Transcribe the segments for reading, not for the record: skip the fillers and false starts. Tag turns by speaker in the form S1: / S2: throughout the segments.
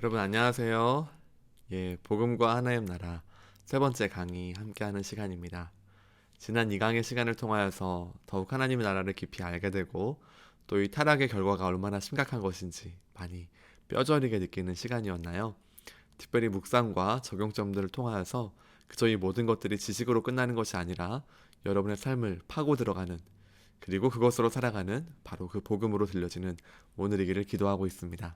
S1: 여러분 안녕하세요. 복음과 하나님 나라 세 번째 강의 함께하는 시간입니다. 지난 2강의 시간을 통하여서 더욱 하나님의 나라를 깊이 알게 되고 또 이 타락의 결과가 얼마나 심각한 것인지 많이 뼈저리게 느끼는 시간이었나요? 특별히 묵상과 적용점들을 통하여서 그저 이 모든 것들이 지식으로 끝나는 것이 아니라 여러분의 삶을 파고 들어가는 그리고 그것으로 살아가는 바로 그 복음으로 들려지는 오늘이기를 기도하고 있습니다.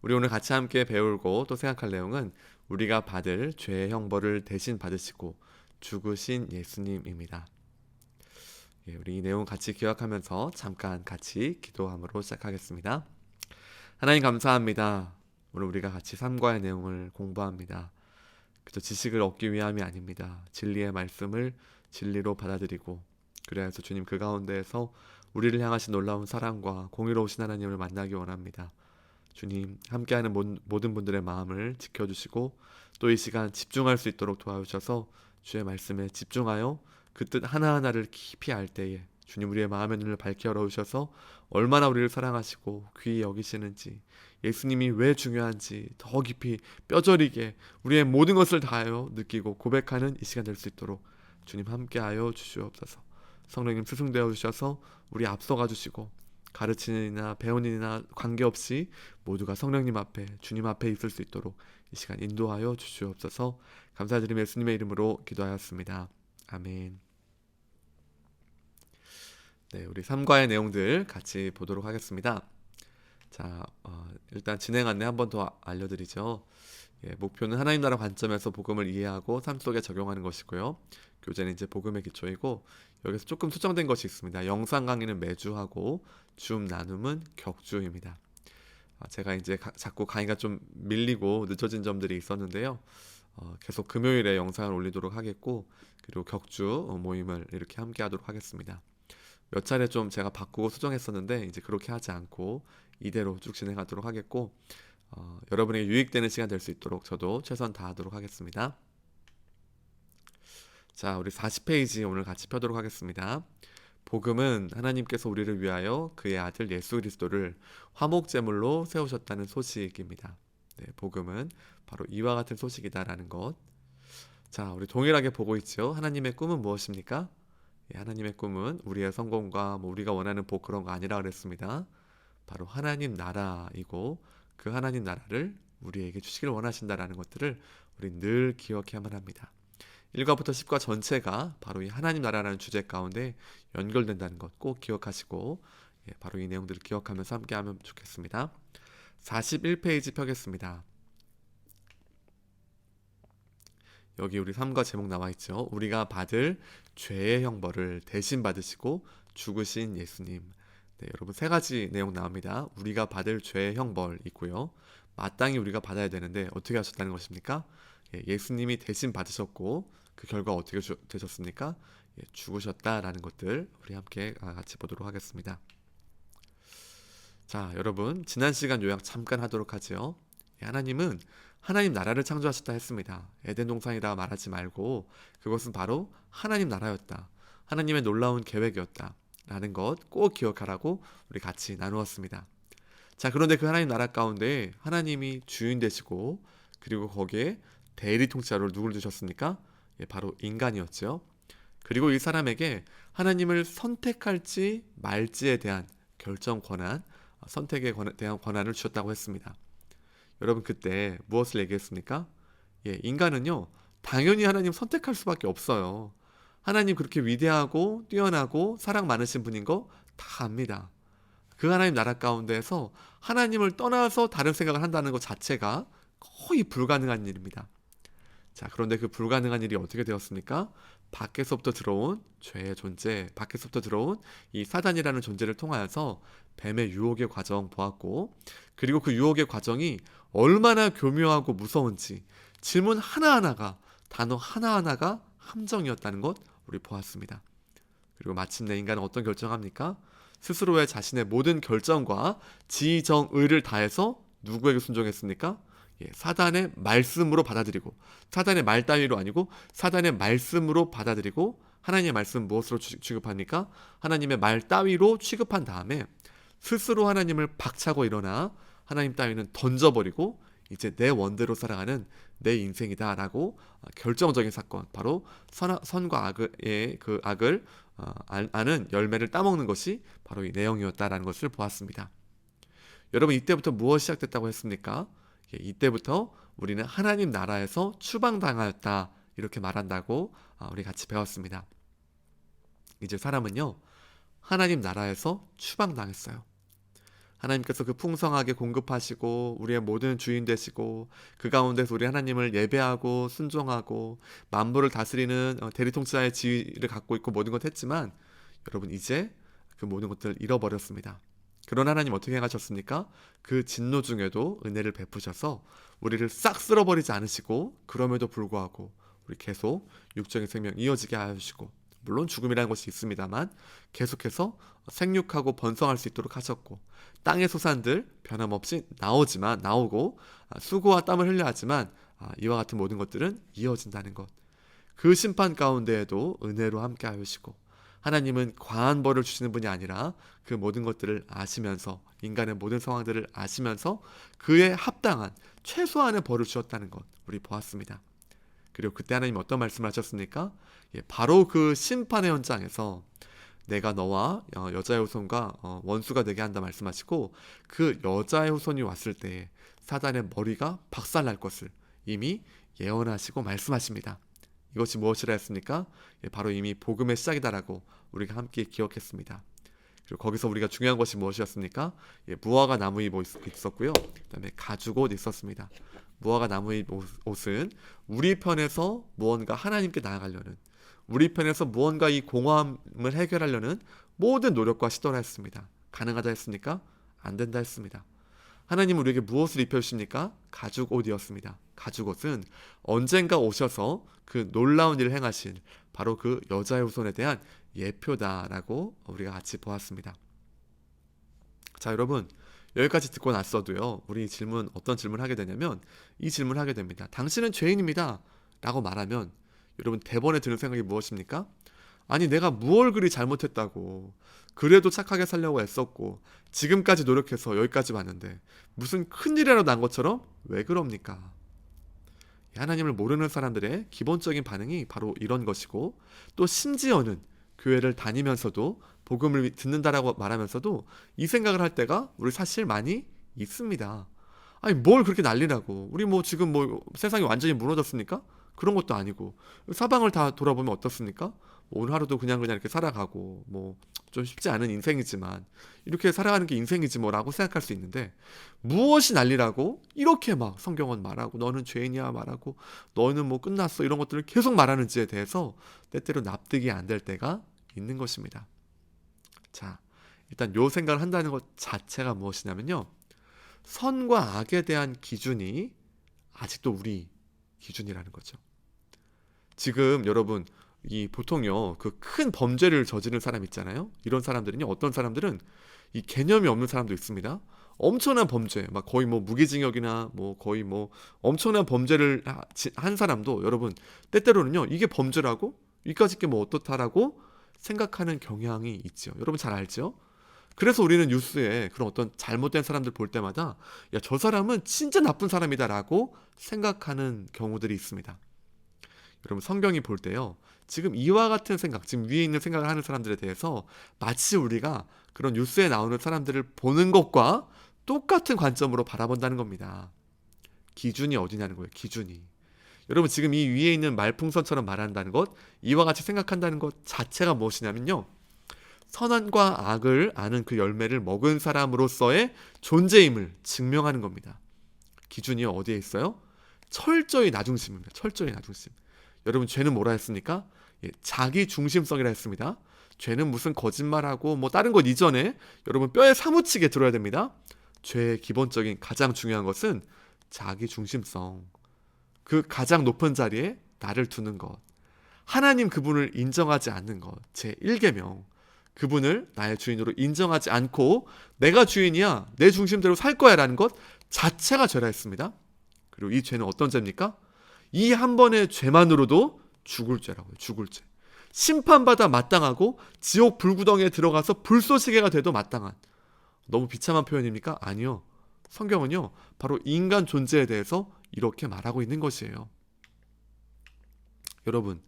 S1: 우리 오늘 같이 함께 배우고 또 생각할 내용은 우리가 받을 죄의 형벌을 대신 받으시고 죽으신 예수님입니다. 우리 이 내용 같이 기억하면서 잠깐 같이 기도함으로 시작하겠습니다. 하나님 감사합니다. 오늘 우리가 같이 삶과의 내용을 공부합니다. 그저 지식을 얻기 위함이 아닙니다. 진리의 말씀을 진리로 받아들이고 그래서 주님 그 가운데에서 우리를 향하신 놀라운 사랑과 공의로우신 하나님을 만나기 원합니다. 주님 함께하는 모든 분들의 마음을 지켜주시고 또 이 시간 집중할 수 있도록 도와주셔서 주의 말씀에 집중하여 그 뜻 하나하나를 깊이 알 때에 주님 우리의 마음의 눈을 밝게 열어주셔서 얼마나 우리를 사랑하시고 귀히 여기시는지 예수님이 왜 중요한지 더 깊이 뼈저리게 우리의 모든 것을 다하여 느끼고 고백하는 이 시간 될 수 있도록 주님 함께하여 주시옵소서. 성령님 스승되어 주셔서 우리 앞서가 주시고 가르치는 이나 배우는 이나 관계없이 모두가 성령님 앞에 주님 앞에 있을 수 있도록 이 시간 인도하여 주시옵소서. 감사드리며 예수님의 이름으로 기도하였습니다. 아멘. 우리 3과의 내용들 같이 보도록 하겠습니다. 자, 일단 진행 안내 한 번 더 알려드리죠. 목표는 하나님 나라 관점에서 복음을 이해하고 삶 속에 적용하는 것이고요. 교재는 이제 복음의 기초이고 여기서 조금 수정된 것이 있습니다. 영상 강의는 매주 하고 줌 나눔은 격주입니다. 제가 이제 자꾸 강의가 좀 밀리고 늦어진 점들이 있었는데요. 계속 금요일에 영상을 올리도록 하겠고 그리고 격주 모임을 이렇게 함께 하도록 하겠습니다. 몇 차례 좀 제가 바꾸고 수정했었는데 이제 그렇게 하지 않고 이대로 쭉 진행하도록 하겠고 여러분에게 유익되는 시간 될 수 있도록 저도 최선 다하도록 하겠습니다. 자, 우리 40페이지 오늘 같이 펴도록 하겠습니다. 복음은 하나님께서 우리를 위하여 그의 아들 예수 그리스도를 화목제물로 세우셨다는 소식입니다. 복음은 바로 이와 같은 소식이다라는 것. 자, 우리 동일하게 보고 있죠. 하나님의 꿈은 무엇입니까? 하나님의 꿈은 우리의 성공과 우리가 원하는 복 그런 거 아니라 그랬습니다. 바로 하나님 나라이고 그 하나님 나라를 우리에게 주시길 원하신다라는 것들을 우리 늘 기억해야만 합니다. 1과부터 10과 전체가 바로 이 하나님 나라라는 주제 가운데 연결된다는 것 꼭 기억하시고 바로 이 내용들을 기억하면서 함께하면 좋겠습니다. 41페이지 펴겠습니다. 여기 우리 3과 제목 나와 있죠. 우리가 받을 죄의 형벌을 대신 받으시고 죽으신 예수님. 여러분 세 가지 내용 나옵니다. 우리가 받을 죄의 형벌 있고요. 마땅히 우리가 받아야 되는데 어떻게 하셨다는 것입니까? 예수님이 대신 받으셨고 그 결과 어떻게 되셨습니까? 죽으셨다라는 것들 우리 함께 같이 보도록 하겠습니다. 자, 여러분 지난 시간 요약 잠깐 하도록 하죠. 하나님은 하나님 나라를 창조하셨다 했습니다. 에덴 동산이라 말하지 말고 그것은 바로 하나님 나라였다. 하나님의 놀라운 계획이었다. 라는 것 꼭 기억하라고 우리 같이 나누었습니다. 자, 그런데 그 하나님 나라 가운데 하나님이 주인 되시고 그리고 거기에 대리 통치자로 누구를 두셨습니까? 바로 인간이었죠. 그리고 이 사람에게 하나님을 선택할지 말지에 대한 결정 권한, 선택에 대한 권한을 주셨다고 했습니다. 여러분 그때 무엇을 얘기했습니까? 인간은요 당연히 하나님 선택할 수밖에 없어요. 하나님 그렇게 위대하고 뛰어나고 사랑 많으신 분인 거 다 압니다. 그 하나님 나라 가운데에서 하나님을 떠나서 다른 생각을 한다는 것 자체가 거의 불가능한 일입니다. 자, 그런데 그 불가능한 일이 어떻게 되었습니까? 밖에서부터 들어온 죄의 존재, 밖에서부터 들어온 이 사단이라는 존재를 통하여서 뱀의 유혹의 과정 보았고 그리고 그 유혹의 과정이 얼마나 교묘하고 무서운지 질문 하나하나가 단어 하나하나가 함정이었다는 것 우리 보았습니다. 그리고 마침내 인간은 어떤 결정합니까? 스스로의 자신의 모든 결정과 지정의를 다해서 누구에게 순종했습니까? 사단의 말씀으로 받아들이고 사단의 말 따위로 아니고 사단의 말씀으로 받아들이고 하나님의 말씀 무엇으로 취급합니까? 하나님의 말 따위로 취급한 다음에 스스로 하나님을 박차고 일어나 하나님 따위는 던져버리고 이제 내 원대로 살아가는 내 인생이다라고 결정적인 사건, 바로 선과 악의 그 악을 아는 열매를 따먹는 것이 바로 이 내용이었다라는 것을 보았습니다. 여러분, 이때부터 무엇이 시작됐다고 했습니까? 이때부터 우리는 하나님 나라에서 추방당하였다, 이렇게 말한다고 우리 같이 배웠습니다. 이제 사람은요, 하나님 나라에서 추방당했어요. 하나님께서 그 풍성하게 공급하시고 우리의 모든 주인 되시고 그 가운데서 우리 하나님을 예배하고 순종하고 만물을 다스리는 대리통치자의 지위를 갖고 있고 모든 것 했지만, 여러분, 이제 그 모든 것들을 잃어버렸습니다. 그런 하나님 어떻게 행하셨습니까? 그 진노 중에도 은혜를 베푸셔서 우리를 싹 쓸어버리지 않으시고, 그럼에도 불구하고 우리 계속 육적인 생명 이어지게 하시고, 물론 죽음이라는 것이 있습니다만 계속해서 생육하고 번성할 수 있도록 하셨고, 땅의 소산들 변함없이 나오고 수고와 땀을 흘려야 하지만 이와 같은 모든 것들은 이어진다는 것, 그 심판 가운데에도 은혜로 함께 하시고, 하나님은 과한 벌을 주시는 분이 아니라 그 모든 것들을 아시면서, 인간의 모든 상황들을 아시면서 그에 합당한 최소한의 벌을 주셨다는 것 우리 보았습니다. 그리고 그때 하나님 어떤 말씀을 하셨습니까? 바로 그 심판의 현장에서 내가 너와 여자의 후손과 원수가 되게 한다 말씀하시고, 그 여자의 후손이 왔을 때 사단의 머리가 박살날 것을 이미 예언하시고 말씀하십니다. 이것이 무엇이라 했습니까? 바로 이미 복음의 시작이다라고 우리가 함께 기억했습니다. 그리고 거기서 우리가 중요한 것이 무엇이었습니까? 무화과 나무잎 있었고요. 그 다음에 가죽옷 있었습니다. 무화과 나무잎 옷은 우리 편에서 무언가 하나님께 나아가려는, 우리 편에서 무언가 이 공허함을 해결하려는 모든 노력과 시도를 했습니다. 가능하다 했습니까? 안 된다 했습니다. 하나님은 우리에게 무엇을 입혀주십니까? 가죽옷이었습니다. 가죽옷은 언젠가 오셔서 그 놀라운 일을 행하신 바로 그 여자의 후손에 대한 예표다라고 우리가 같이 보았습니다. 자, 여러분, 여기까지 듣고 났어도요, 우리 어떤 질문을 하게 되냐면 이 질문을 하게 됩니다. 당신은 죄인입니다 라고 말하면 여러분, 대번에 드는 생각이 무엇입니까? 아니, 내가 무얼 그리 잘못했다고, 그래도 착하게 살려고 애썼고 지금까지 노력해서 여기까지 왔는데 무슨 큰일이라도 난 것처럼 왜 그럽니까? 하나님을 모르는 사람들의 기본적인 반응이 바로 이런 것이고, 또 심지어는 교회를 다니면서도 복음을 듣는다라고 말하면서도 이 생각을 할 때가 우리 사실 많이 있습니다. 아니, 뭘 그렇게 난리라고, 우리 지금 세상이 완전히 무너졌습니까? 그런 것도 아니고, 사방을 다 돌아보면 어떻습니까? 오늘 하루도 그냥 이렇게 살아가고, 좀 쉽지 않은 인생이지만 이렇게 살아가는 게 인생이지 뭐라고 생각할 수 있는데, 무엇이 난리라고 이렇게 막 성경은 말하고, 너는 죄인이야 말하고, 너는 끝났어 이런 것들을 계속 말하는지에 대해서 때때로 납득이 안 될 때가 있는 것입니다. 자, 일단 요 생각을 한다는 것 자체가 무엇이냐면요, 선과 악에 대한 기준이 아직도 우리 기준이라는 거죠. 지금 여러분, 보통요, 그 큰 범죄를 저지른 사람 있잖아요. 이런 사람들은요, 어떤 사람들은 이 개념이 없는 사람도 있습니다. 엄청난 범죄, 막 거의 무기징역이나 거의 엄청난 범죄를 한 사람도 여러분, 때때로는요, 이게 범죄라고? 이까짓 게 어떻다라고 생각하는 경향이 있죠. 여러분 잘 알죠? 그래서 우리는 뉴스에 그런 어떤 잘못된 사람들 볼 때마다, 야, 저 사람은 진짜 나쁜 사람이다라고 생각하는 경우들이 있습니다. 여러분, 성경이 볼 때요, 지금 이와 같은 생각, 지금 위에 있는 생각을 하는 사람들에 대해서 마치 우리가 그런 뉴스에 나오는 사람들을 보는 것과 똑같은 관점으로 바라본다는 겁니다. 기준이 어디냐는 거예요. 기준이. 여러분, 지금 이 위에 있는 말풍선처럼 말한다는 것, 이와 같이 생각한다는 것 자체가 무엇이냐면요, 선과 악을 아는 그 열매를 먹은 사람으로서의 존재임을 증명하는 겁니다. 기준이 어디에 있어요? 철저히 나 중심입니다. 철저히 나 중심. 여러분, 죄는 뭐라 했습니까? 자기 중심성이라 했습니다. 죄는 무슨 거짓말하고 다른 것 이전에 여러분 뼈에 사무치게 들어야 됩니다. 죄의 기본적인 가장 중요한 것은 자기 중심성. 그 가장 높은 자리에 나를 두는 것. 하나님 그분을 인정하지 않는 것. 제1계명. 그분을 나의 주인으로 인정하지 않고 내가 주인이야, 내 중심대로 살 거야 라는 것 자체가 죄라 했습니다. 그리고 이 죄는 어떤 죄입니까? 이 한 번의 죄만으로도 죽을 죄라고요. 죽을 죄. 심판받아 마땅하고 지옥 불구덩이에 들어가서 불쏘시개가 돼도 마땅한. 너무 비참한 표현입니까? 아니요. 성경은요, 바로 인간 존재에 대해서 이렇게 말하고 있는 것이에요. 여러분,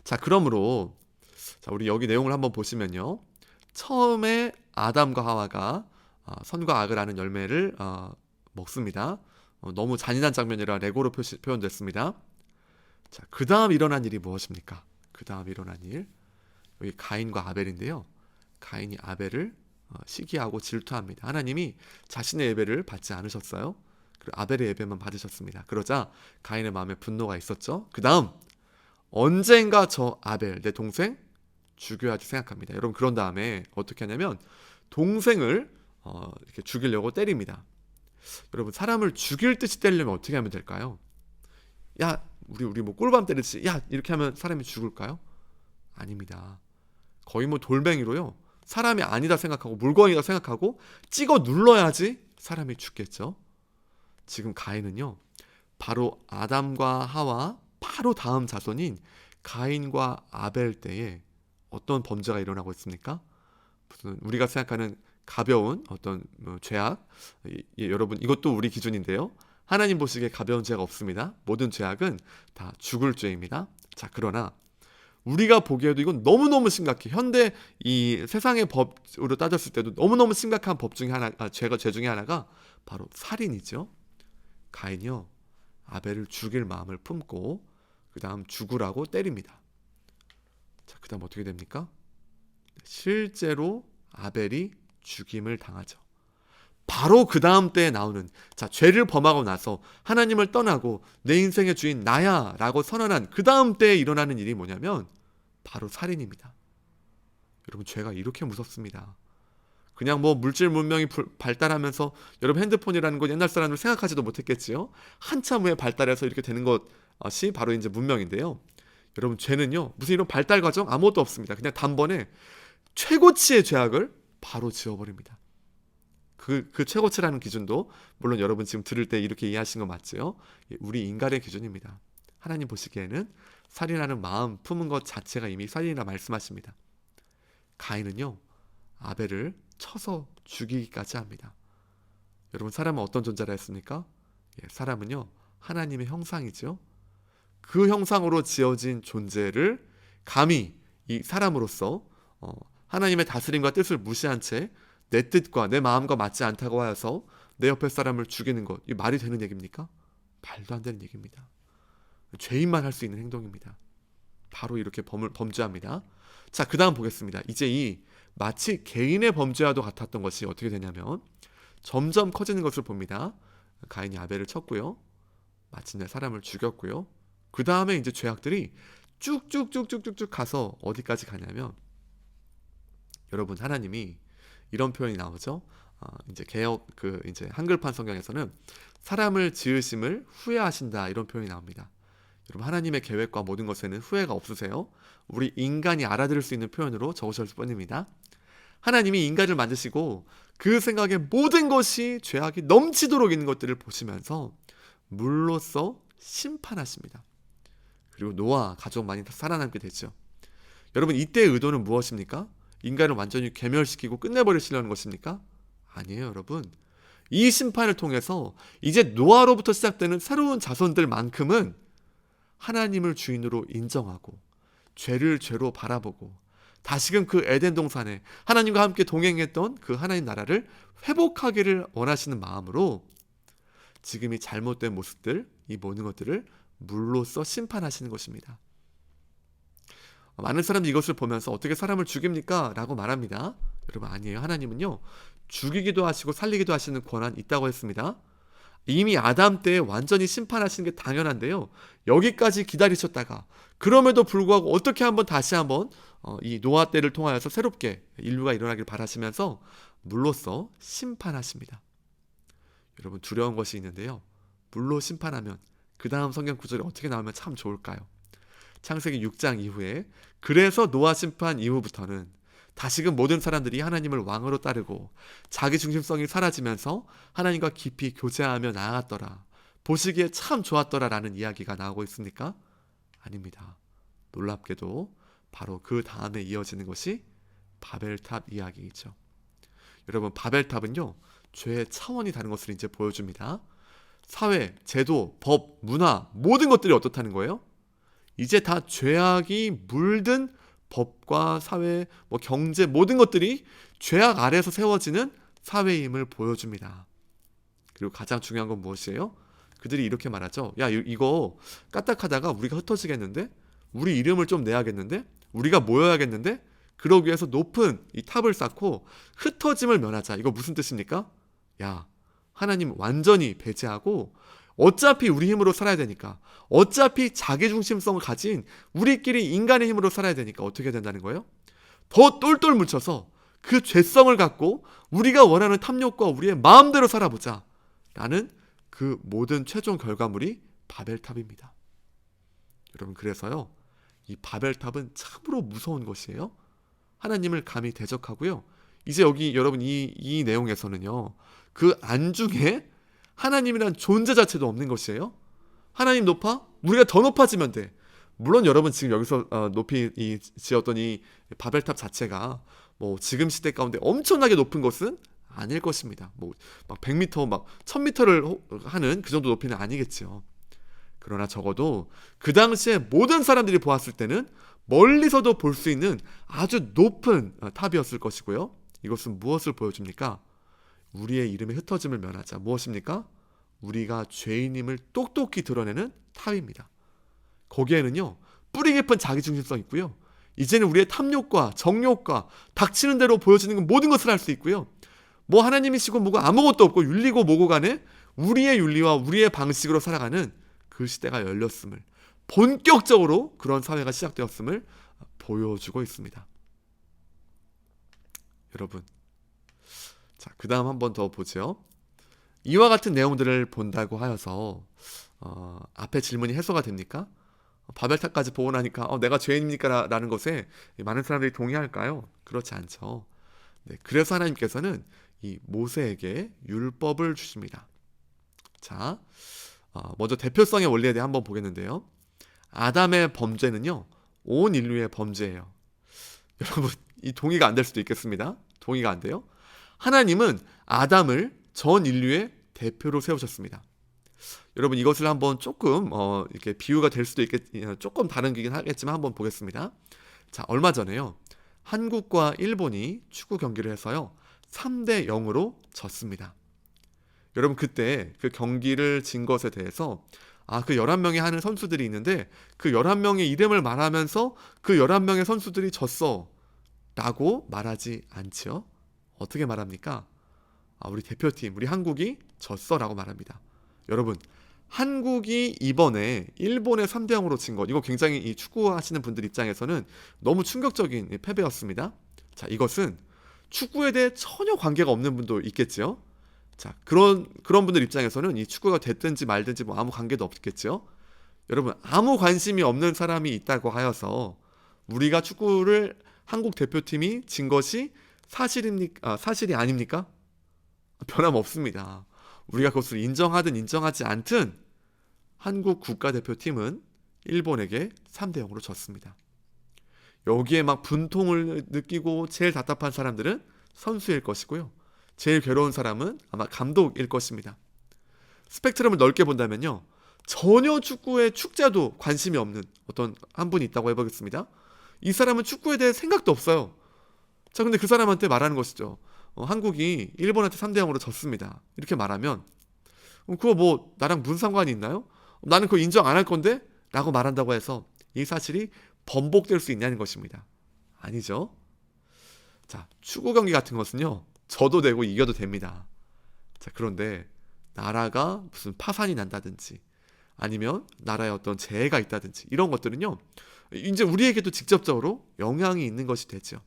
S1: 자, 그러므로 우리 여기 내용을 한번 보시면요, 처음에 아담과 하와가 선과 악을 아는 열매를 먹습니다. 너무 잔인한 장면이라 레고로 표현됐습니다. 자, 그 다음 일어난 일이 무엇입니까? 그 다음 일어난 일, 여기 가인과 아벨인데요. 가인이 아벨을 시기하고 질투합니다. 하나님이 자신의 예배를 받지 않으셨어요. 그리고 아벨의 예배만 받으셨습니다. 그러자 가인의 마음에 분노가 있었죠. 그 다음 언젠가 저 아벨, 내 동생 죽여야지 생각합니다. 여러분, 그런 다음에 어떻게 하냐면 동생을 이렇게 죽이려고 때립니다. 여러분, 사람을 죽일 듯이 때리려면 어떻게 하면 될까요? 야, 우리 뭐 꿀밤 때리듯이 야, 이렇게 하면 사람이 죽을까요? 아닙니다. 거의 뭐 돌멩이로요, 사람이 아니다 생각하고 물건이다 생각하고 찍어 눌러야지 사람이 죽겠죠. 지금 가인은요, 바로 아담과 하와 바로 다음 자손인 가인과 아벨 때에 어떤 범죄가 일어나고 있습니까? 무슨 우리가 생각하는 가벼운 어떤 죄악, 여러분, 이것도 우리 기준인데요, 하나님 보시기에 가벼운 죄가 없습니다. 모든 죄악은 다 죽을 죄입니다. 자, 그러나 우리가 보기에도 이건 너무너무 심각해. 현대 이 세상의 법으로 따졌을 때도 너무너무 심각한 법 중에 하나, 죄 중에 하나가 바로 살인이죠. 가인이요, 아벨을 죽일 마음을 품고 그 다음 죽으라고 때립니다. 자, 그 다음 어떻게 됩니까? 실제로 아벨이 죽임을 당하죠. 바로 그 다음 때에 나오는, 자, 죄를 범하고 나서 하나님을 떠나고 내 인생의 주인 나야 라고 선언한 그 다음 때에 일어나는 일이 뭐냐면 바로 살인입니다. 여러분, 죄가 이렇게 무섭습니다. 그냥 뭐 물질 문명이 발달하면서, 여러분, 핸드폰이라는 건 옛날 사람들 생각하지도 못했겠지요. 한참 후에 발달해서 이렇게 되는 것이 바로 이제 문명인데요. 여러분, 죄는요, 무슨 이런 발달 과정 아무것도 없습니다. 그냥 단번에 최고치의 죄악을 바로 지어버립니다. 그 최고치라는 기준도 물론 여러분 지금 들을 때 이렇게 이해하신 거 맞죠? 우리 인간의 기준입니다. 하나님 보시기에는 살인하는 마음 품은 것 자체가 이미 살인이라 말씀하십니다. 가인은요, 아벨을 쳐서 죽이기까지 합니다. 여러분, 사람은 어떤 존재라 했습니까? 사람은요, 하나님의 형상이죠. 그 형상으로 지어진 존재를 감히 이 사람으로서 하나님의 다스림과 뜻을 무시한 채 내 뜻과 내 마음과 맞지 않다고 하여서 내 옆에 사람을 죽이는 것, 이 말이 되는 얘기입니까? 말도 안 되는 얘기입니다. 죄인만 할 수 있는 행동입니다. 바로 이렇게 범죄합니다. 자, 그 다음 보겠습니다. 이제 이 마치 개인의 범죄와도 같았던 것이 어떻게 되냐면 점점 커지는 것을 봅니다. 가인이 아벨을 쳤고요, 마침내 사람을 죽였고요, 그 다음에 이제 죄악들이 쭉쭉쭉쭉쭉 가서 어디까지 가냐면, 여러분, 하나님이 이런 표현이 나오죠. 이제 개역 이제 한글판 성경에서는 사람을 지으심을 후회하신다, 이런 표현이 나옵니다. 여러분, 하나님의 계획과 모든 것에는 후회가 없으세요. 우리 인간이 알아들을 수 있는 표현으로 적으셨을 뿐입니다. 하나님이 인간을 만드시고 그 생각에 모든 것이 죄악이 넘치도록 있는 것들을 보시면서 물로써 심판하십니다. 그리고 노아 가족만이 다 살아남게 되죠. 여러분, 이때의 의도는 무엇입니까? 인간을 완전히 괴멸시키고 끝내버리시려는 것입니까? 아니에요, 여러분. 이 심판을 통해서 이제 노아로부터 시작되는 새로운 자손들만큼은 하나님을 주인으로 인정하고 죄를 죄로 바라보고 다시금 그 에덴 동산에 하나님과 함께 동행했던 그 하나님 나라를 회복하기를 원하시는 마음으로 지금 이 잘못된 모습들, 이 모든 것들을 물로써 심판하시는 것입니다. 많은 사람들이 이것을 보면서 어떻게 사람을 죽입니까? 라고 말합니다. 여러분, 아니에요. 하나님은요, 죽이기도 하시고 살리기도 하시는 권한이 있다고 했습니다. 이미 아담 때에 완전히 심판하시는 게 당연한데요, 여기까지 기다리셨다가 그럼에도 불구하고 어떻게 다시 한번 이 노아 때를 통하여서 새롭게 인류가 일어나길 바라시면서 물로써 심판하십니다. 여러분, 두려운 것이 있는데요, 물로 심판하면 그 다음 성경 구절이 어떻게 나오면 참 좋을까요? 창세기 6장 이후에, 그래서 노아 심판 이후부터는 다시금 모든 사람들이 하나님을 왕으로 따르고 자기 중심성이 사라지면서 하나님과 깊이 교제하며 나아갔더라, 보시기에 참 좋았더라 라는 이야기가 나오고 있습니까? 아닙니다. 놀랍게도 바로 그 다음에 이어지는 것이 바벨탑 이야기이죠. 여러분, 바벨탑은요, 죄의 차원이 다른 것을 이제 보여줍니다. 사회, 제도, 법, 문화 모든 것들이 어떻다는 거예요? 이제 다 죄악이 물든 법과 사회, 경제 모든 것들이 죄악 아래에서 세워지는 사회임을 보여줍니다. 그리고 가장 중요한 건 무엇이에요? 그들이 이렇게 말하죠. 야, 이거 까딱하다가 우리가 흩어지겠는데? 우리 이름을 좀 내야겠는데? 우리가 모여야겠는데? 그러기 위해서 높은 이 탑을 쌓고 흩어짐을 면하자. 이거 무슨 뜻입니까? 야, 하나님 완전히 배제하고 어차피 우리 힘으로 살아야 되니까, 어차피 자기중심성을 가진 우리끼리 인간의 힘으로 살아야 되니까 어떻게 해야 된다는 거예요? 더 똘똘 뭉쳐서 그 죄성을 갖고 우리가 원하는 탐욕과 우리의 마음대로 살아보자 라는 그 모든 최종 결과물이 바벨탑입니다. 여러분, 그래서요, 이 바벨탑은 참으로 무서운 것이에요. 하나님을 감히 대적하고요. 이제 여기 여러분 이 내용에서는요, 그 안중에 하나님이란 존재 자체도 없는 것이에요. 하나님 높아? 우리가 더 높아지면 돼. 물론 여러분 지금 여기서 높이 지었던 이 바벨탑 자체가 지금 시대 가운데 엄청나게 높은 것은 아닐 것입니다. 막 100m, 막 1000m를 하는 그 정도 높이는 아니겠죠. 그러나 적어도 그 당시에 모든 사람들이 보았을 때는 멀리서도 볼 수 있는 아주 높은 탑이었을 것이고요. 이것은 무엇을 보여줍니까? 우리의 이름의 흩어짐을 면하자. 무엇입니까? 우리가 죄인임을 똑똑히 드러내는 탑입니다. 거기에는요, 뿌리 깊은 자기중심성이 있고요. 이제는 우리의 탐욕과 정욕과 닥치는 대로 보여지는 모든 것을 할 수 있고요. 하나님이시고 뭐고 아무것도 없고 윤리고 뭐고 간에 우리의 윤리와 우리의 방식으로 살아가는 그 시대가 열렸음을, 본격적으로 그런 사회가 시작되었음을 보여주고 있습니다. 여러분, 자, 그 다음 한 번 더 보죠. 이와 같은 내용들을 본다고 하여서 앞에 질문이 해소가 됩니까? 바벨탑까지 보고 나니까 내가 죄인입니까? 라는 것에 많은 사람들이 동의할까요? 그렇지 않죠. 네, 그래서 하나님께서는 이 모세에게 율법을 주십니다. 자, 먼저 대표성의 원리에 대해 한번 보겠는데요. 아담의 범죄는요, 온 인류의 범죄예요. 여러분, 이 동의가 안 될 수도 있겠습니다. 동의가 안 돼요? 하나님은 아담을 전 인류의 대표로 세우셨습니다. 여러분, 이것을 한번 조금 이렇게 비유가 될 수도 조금 다른 기긴 하겠지만 한번 보겠습니다. 자, 얼마 전에요, 한국과 일본이 축구 경기를 해서요 3대 0으로 졌습니다. 여러분, 그때 그 경기를 진 것에 대해서 그 11명이 하는 선수들이 있는데 그 11명의 이름을 말하면서 그 11명의 선수들이 졌어 라고 말하지 않죠. 어떻게 말합니까? 우리 대표팀, 우리 한국이 졌어 라고 말합니다. 여러분, 한국이 이번에 일본에 3대 0으로 진 것, 이거 굉장히 이 축구 하시는 분들 입장에서는 너무 충격적인 패배였습니다. 자, 이것은 축구에 대해 전혀 관계가 없는 분도 있겠죠. 자, 그런 분들 입장에서는 이 축구가 됐든지 말든지 아무 관계도 없겠죠. 여러분, 아무 관심이 없는 사람이 있다고 하여서 우리가 축구를 한국 대표팀이 진 것이 사실이 아닙니까? 변함없습니다. 우리가 그것을 인정하든 인정하지 않든 한국 국가대표팀은 일본에게 3대 0으로 졌습니다. 여기에 막 분통을 느끼고 제일 답답한 사람들은 선수일 것이고요. 제일 괴로운 사람은 아마 감독일 것입니다. 스펙트럼을 넓게 본다면요, 전혀 축구에 축제도 관심이 없는 어떤 한 분이 있다고 해보겠습니다. 이 사람은 축구에 대해 생각도 없어요. 자, 근데 그 사람한테 말하는 것이죠. 한국이 일본한테 3대 0으로 졌습니다. 이렇게 말하면 그거 나랑 무슨 상관이 있나요? 나는 그거 인정 안 할 건데? 라고 말한다고 해서 이 사실이 번복될 수 있냐는 것입니다. 아니죠. 자, 축구 경기 같은 것은요, 져도 되고 이겨도 됩니다. 자, 그런데 나라가 무슨 파산이 난다든지 아니면 나라에 어떤 재해가 있다든지 이런 것들은요, 이제 우리에게도 직접적으로 영향이 있는 것이 되죠.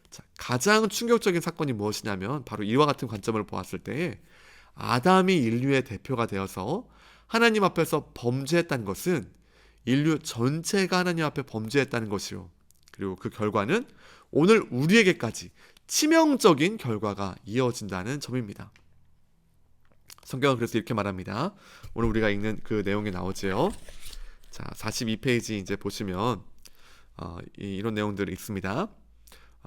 S1: 자, 가장 충격적인 사건이 무엇이냐면 바로 이와 같은 관점을 보았을 때 아담이 인류의 대표가 되어서 하나님 앞에서 범죄했다는 것은 인류 전체가 하나님 앞에 범죄했다는 것이요, 그리고 그 결과는 오늘 우리에게까지 치명적인 결과가 이어진다는 점입니다. 성경은 그래서 이렇게 말합니다. 오늘 우리가 읽는 그 내용에 나오죠. 자, 42페이지 이제 보시면 이런 내용들이 있습니다.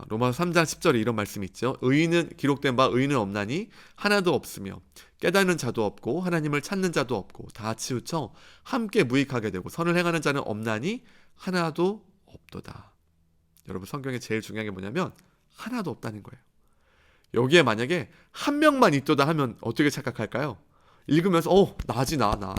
S1: 로마서 3장 10절에 이런 말씀이 있죠. 의인은 기록된 바 의인은 없나니 하나도 없으며 깨닫는 자도 없고 하나님을 찾는 자도 없고 다 치우쳐 함께 무익하게 되고 선을 행하는 자는 없나니 하나도 없도다. 여러분, 성경에 제일 중요한 게 뭐냐면 하나도 없다는 거예요. 여기에 만약에 한 명만 있도다 하면 어떻게 착각할까요? 읽으면서 나지 나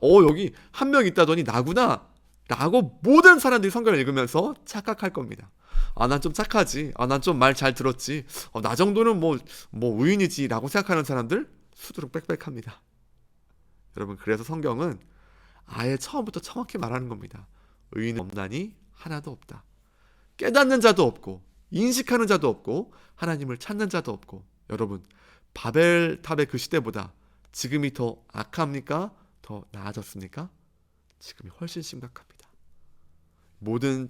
S1: 여기 한 명 있다더니 나구나 라고 모든 사람들이 성경을 읽으면서 착각할 겁니다. 난 좀 착하지, 난 좀 말 잘 들었지, 나 정도는 뭐 우인이지 라고 생각하는 사람들 수두룩 빽빽합니다. 여러분, 그래서 성경은 아예 처음부터 정확히 말하는 겁니다. 의인은 없나니 하나도 없다. 깨닫는 자도 없고 인식하는 자도 없고 하나님을 찾는 자도 없고. 여러분, 바벨탑의 그 시대보다 지금이 더 악합니까? 더 나아졌습니까? 지금이 훨씬 심각합니다. 모든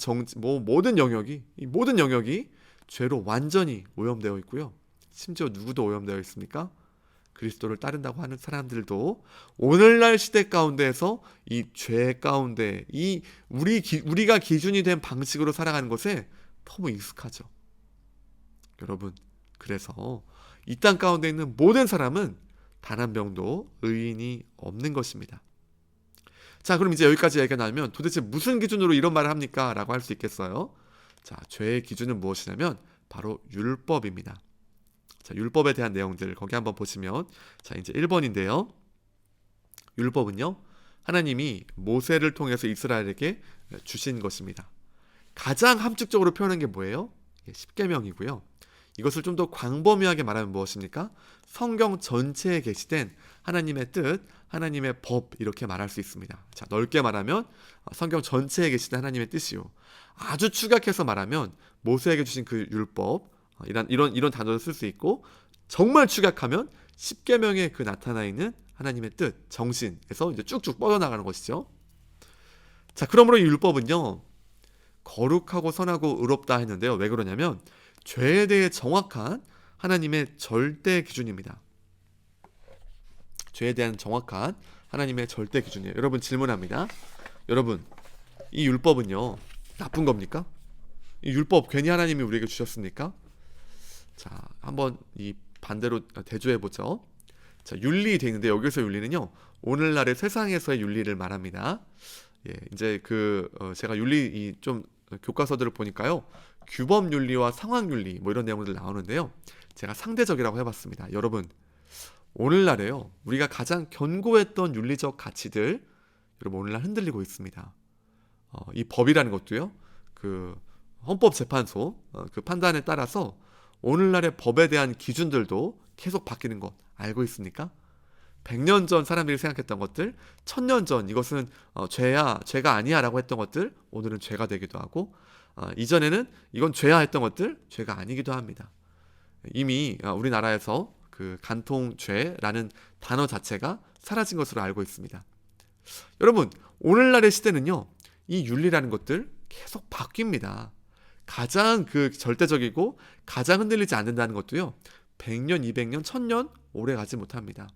S1: 영역이 죄로 완전히 오염되어 있고요. 심지어 누구도 오염되어 있습니까? 그리스도를 따른다고 하는 사람들도 오늘날 시대 가운데에서 이 죄 가운데 이 우리가 기준이 된 방식으로 살아가는 것에 너무 익숙하죠. 여러분, 그래서 이 땅 가운데 있는 모든 사람은 단 한 명도 의인이 없는 것입니다. 자, 그럼 이제 여기까지 얘기가 나면 도대체 무슨 기준으로 이런 말을 합니까? 라고 할 수 있겠어요. 자, 죄의 기준은 무엇이냐면 바로 율법입니다. 자, 율법에 대한 내용들 거기 한번 보시면, 자, 이제 1번인데요. 율법은요, 하나님이 모세를 통해서 이스라엘에게 주신 것입니다. 가장 함축적으로 표현한 게 뭐예요? 십계명이고요. 이것을 좀 더 광범위하게 말하면 무엇입니까? 성경 전체에 게시된 하나님의 뜻, 하나님의 법, 이렇게 말할 수 있습니다. 자, 넓게 말하면 성경 전체에 게시된 하나님의 뜻이요. 아주 축약해서 말하면 모세에게 주신 그 율법, 이런 단어를 쓸 수 있고, 정말 축약하면 십계명에 그 나타나 있는 하나님의 뜻, 정신에서 이제 쭉쭉 뻗어나가는 것이죠. 자, 그러므로 이 율법은요, 거룩하고 선하고 의롭다 했는데요. 왜 그러냐면 죄에 대해 정확한 하나님의 절대 기준입니다. 죄에 대한 정확한 하나님의 절대 기준이에요. 여러분, 질문합니다. 여러분, 이 율법은요, 나쁜 겁니까? 이 율법 괜히 하나님이 우리에게 주셨습니까? 자, 한번 이 반대로 대조해보죠. 자, 윤리 돼 있는데 여기서 윤리는요, 오늘날의 세상에서의 윤리를 말합니다. 이제 제가 윤리 좀 교과서들을 보니까요, 규범 윤리와 상황 윤리 이런 내용들 나오는데요. 제가 상대적이라고 해봤습니다. 여러분, 오늘날에요, 우리가 가장 견고했던 윤리적 가치들, 여러분, 오늘날 흔들리고 있습니다. 이 법이라는 것도요, 그 헌법재판소 그 판단에 따라서 오늘날의 법에 대한 기준들도 계속 바뀌는 것 알고 있습니까? 100년 전 사람들이 생각했던 것들, 1000년 전 이것은 죄가 아니야 라고 했던 것들, 오늘은 죄가 되기도 하고, 이전에는 이건 죄야 했던 것들, 죄가 아니기도 합니다. 이미 우리나라에서 그 간통죄라는 단어 자체가 사라진 것으로 알고 있습니다. 여러분, 오늘날의 시대는요, 이 윤리라는 것들 계속 바뀝니다. 가장 그 절대적이고 가장 흔들리지 않는다는 것도요, 100년, 200년, 1000년 오래 가지 못합니다.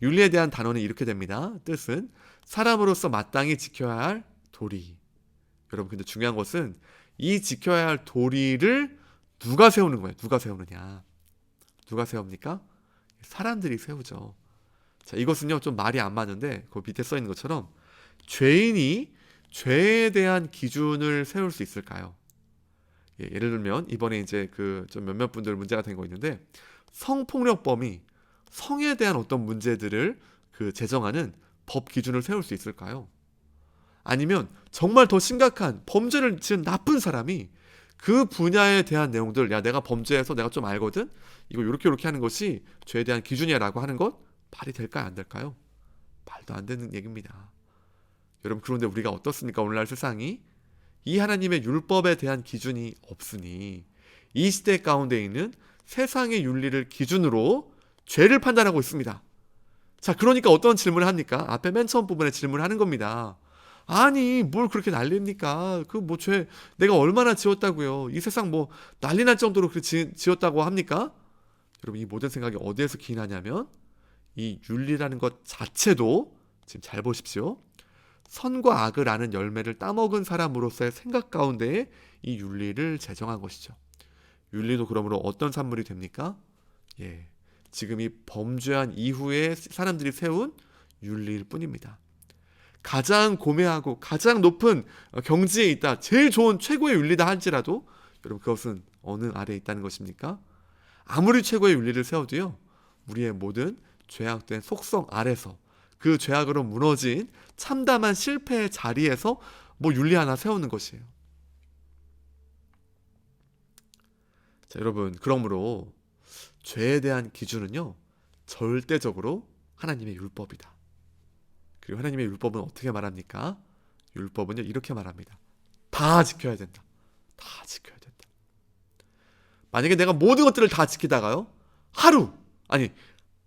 S1: 윤리에 대한 단어는 이렇게 됩니다. 뜻은 사람으로서 마땅히 지켜야 할 도리. 여러분, 근데 중요한 것은 이 지켜야 할 도리를 누가 세우는 거예요? 누가 세우느냐? 누가 세웁니까? 사람들이 세우죠. 자, 이것은요, 좀 말이 안 맞는데 그 밑에 써 있는 것처럼 죄인이 죄에 대한 기준을 세울 수 있을까요? 예를 들면 이번에 이제 좀 몇몇 분들 문제가 된 거 있는데, 성폭력범이 성에 대한 어떤 문제들을 제정하는 법 기준을 세울 수 있을까요? 아니면 정말 더 심각한 범죄를 지은 나쁜 사람이 그 분야에 대한 내용들, 야, 내가 범죄해서 내가 좀 알거든, 이거 요렇게 하는 것이 죄에 대한 기준이야 라고 하는 것, 말이 될까요, 안 될까요? 말도 안 되는 얘기입니다. 여러분, 그런데 우리가 어떻습니까? 오늘날 세상이 이 하나님의 율법에 대한 기준이 없으니 이 시대 가운데 있는 세상의 윤리를 기준으로 죄를 판단하고 있습니다. 자, 그러니까 어떤 질문을 합니까? 앞에 맨 처음 부분에 질문을 하는 겁니다. 아니, 뭘 그렇게 난립니까? 죄 내가 얼마나 지었다고요? 이 세상 난리 날 정도로 지었다고 합니까? 여러분, 이 모든 생각이 어디에서 기인하냐면 이 윤리라는 것 자체도, 지금 잘 보십시오, 선과 악을 아는 열매를 따먹은 사람으로서의 생각 가운데에 이 윤리를 제정한 것이죠. 윤리도 그러므로 어떤 산물이 됩니까? 예, 지금 이 범죄한 이후에 사람들이 세운 윤리일 뿐입니다. 가장 고매하고 가장 높은 경지에 있다, 제일 좋은 최고의 윤리다 할지라도 여러분 그것은 어느 아래에 있다는 것입니까? 아무리 최고의 윤리를 세워도요, 우리의 모든 죄악된 속성 아래서 그 죄악으로 무너진 참담한 실패의 자리에서 뭐 윤리 하나 세우는 것이에요. 자, 여러분, 그러므로 죄에 대한 기준은요, 절대적으로 하나님의 율법이다. 그리고 하나님의 율법은 어떻게 말합니까? 율법은요, 이렇게 말합니다. 다 지켜야 된다. 다 지켜야 된다. 만약에 내가 모든 것들을 다 지키다가요, 하루, 아니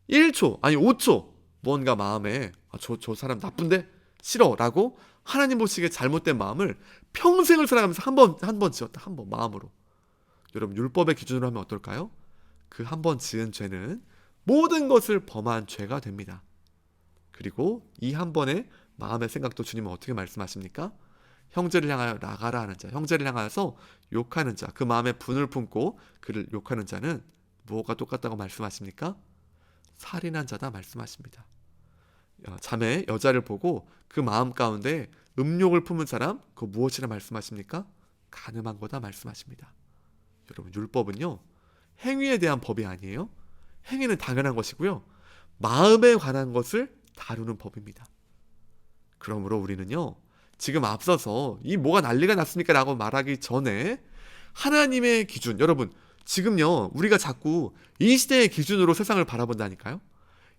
S1: 1초, 아니 5초 뭔가 마음에 저 사람 나쁜데? 싫어 라고 하나님 보시기에 잘못된 마음을 평생을 살아가면서 한 번 지었다. 한 번 마음으로. 여러분, 율법의 기준으로 하면 어떨까요? 그 한 번 지은 죄는 모든 것을 범한 죄가 됩니다. 그리고 이 한 번의 마음의 생각도 주님은 어떻게 말씀하십니까? 형제를 향하여 나가라 하는 자, 형제를 향하여서 욕하는 자, 그 마음에 분을 품고 그를 욕하는 자는 무엇과 똑같다고 말씀하십니까? 살인한 자다 말씀하십니다. 자매 여자를 보고 그 마음 가운데 음욕을 품은 사람, 그 무엇이라 말씀하십니까? 간음한 거다 말씀하십니다. 여러분, 율법은요, 행위에 대한 법이 아니에요. 행위는 당연한 것이고요, 마음에 관한 것을 다루는 법입니다. 그러므로 우리는요, 지금 앞서서 이 뭐가 난리가 났습니까? 라고 말하기 전에 하나님의 기준, 여러분 지금요, 우리가 자꾸 이 시대의 기준으로 세상을 바라본다니까요.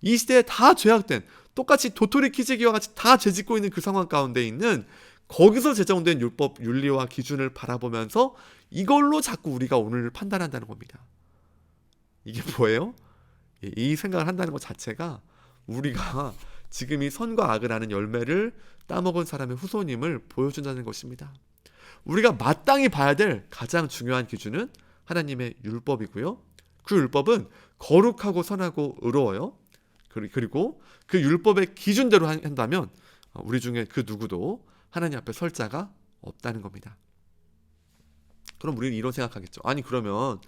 S1: 이 시대에 다 죄악된, 똑같이 도토리 키재기와 같이 다 죄짓고 있는 그 상황 가운데 있는 거기서 제정된 율법, 윤리와 기준을 바라보면서 이걸로 자꾸 우리가 오늘 판단한다는 겁니다. 이게 뭐예요? 이 생각을 한다는 것 자체가 우리가 지금 이 선과 악을 아는 열매를 따먹은 사람의 후손임을 보여준다는 것입니다. 우리가 마땅히 봐야 될 가장 중요한 기준은 하나님의 율법이고요, 그 율법은 거룩하고 선하고 의로워요. 그리고 그 율법의 기준대로 한다면 우리 중에 그 누구도 하나님 앞에 설 자가 없다는 겁니다. 그럼 우리는 이런 생각하겠죠. 아니 그러면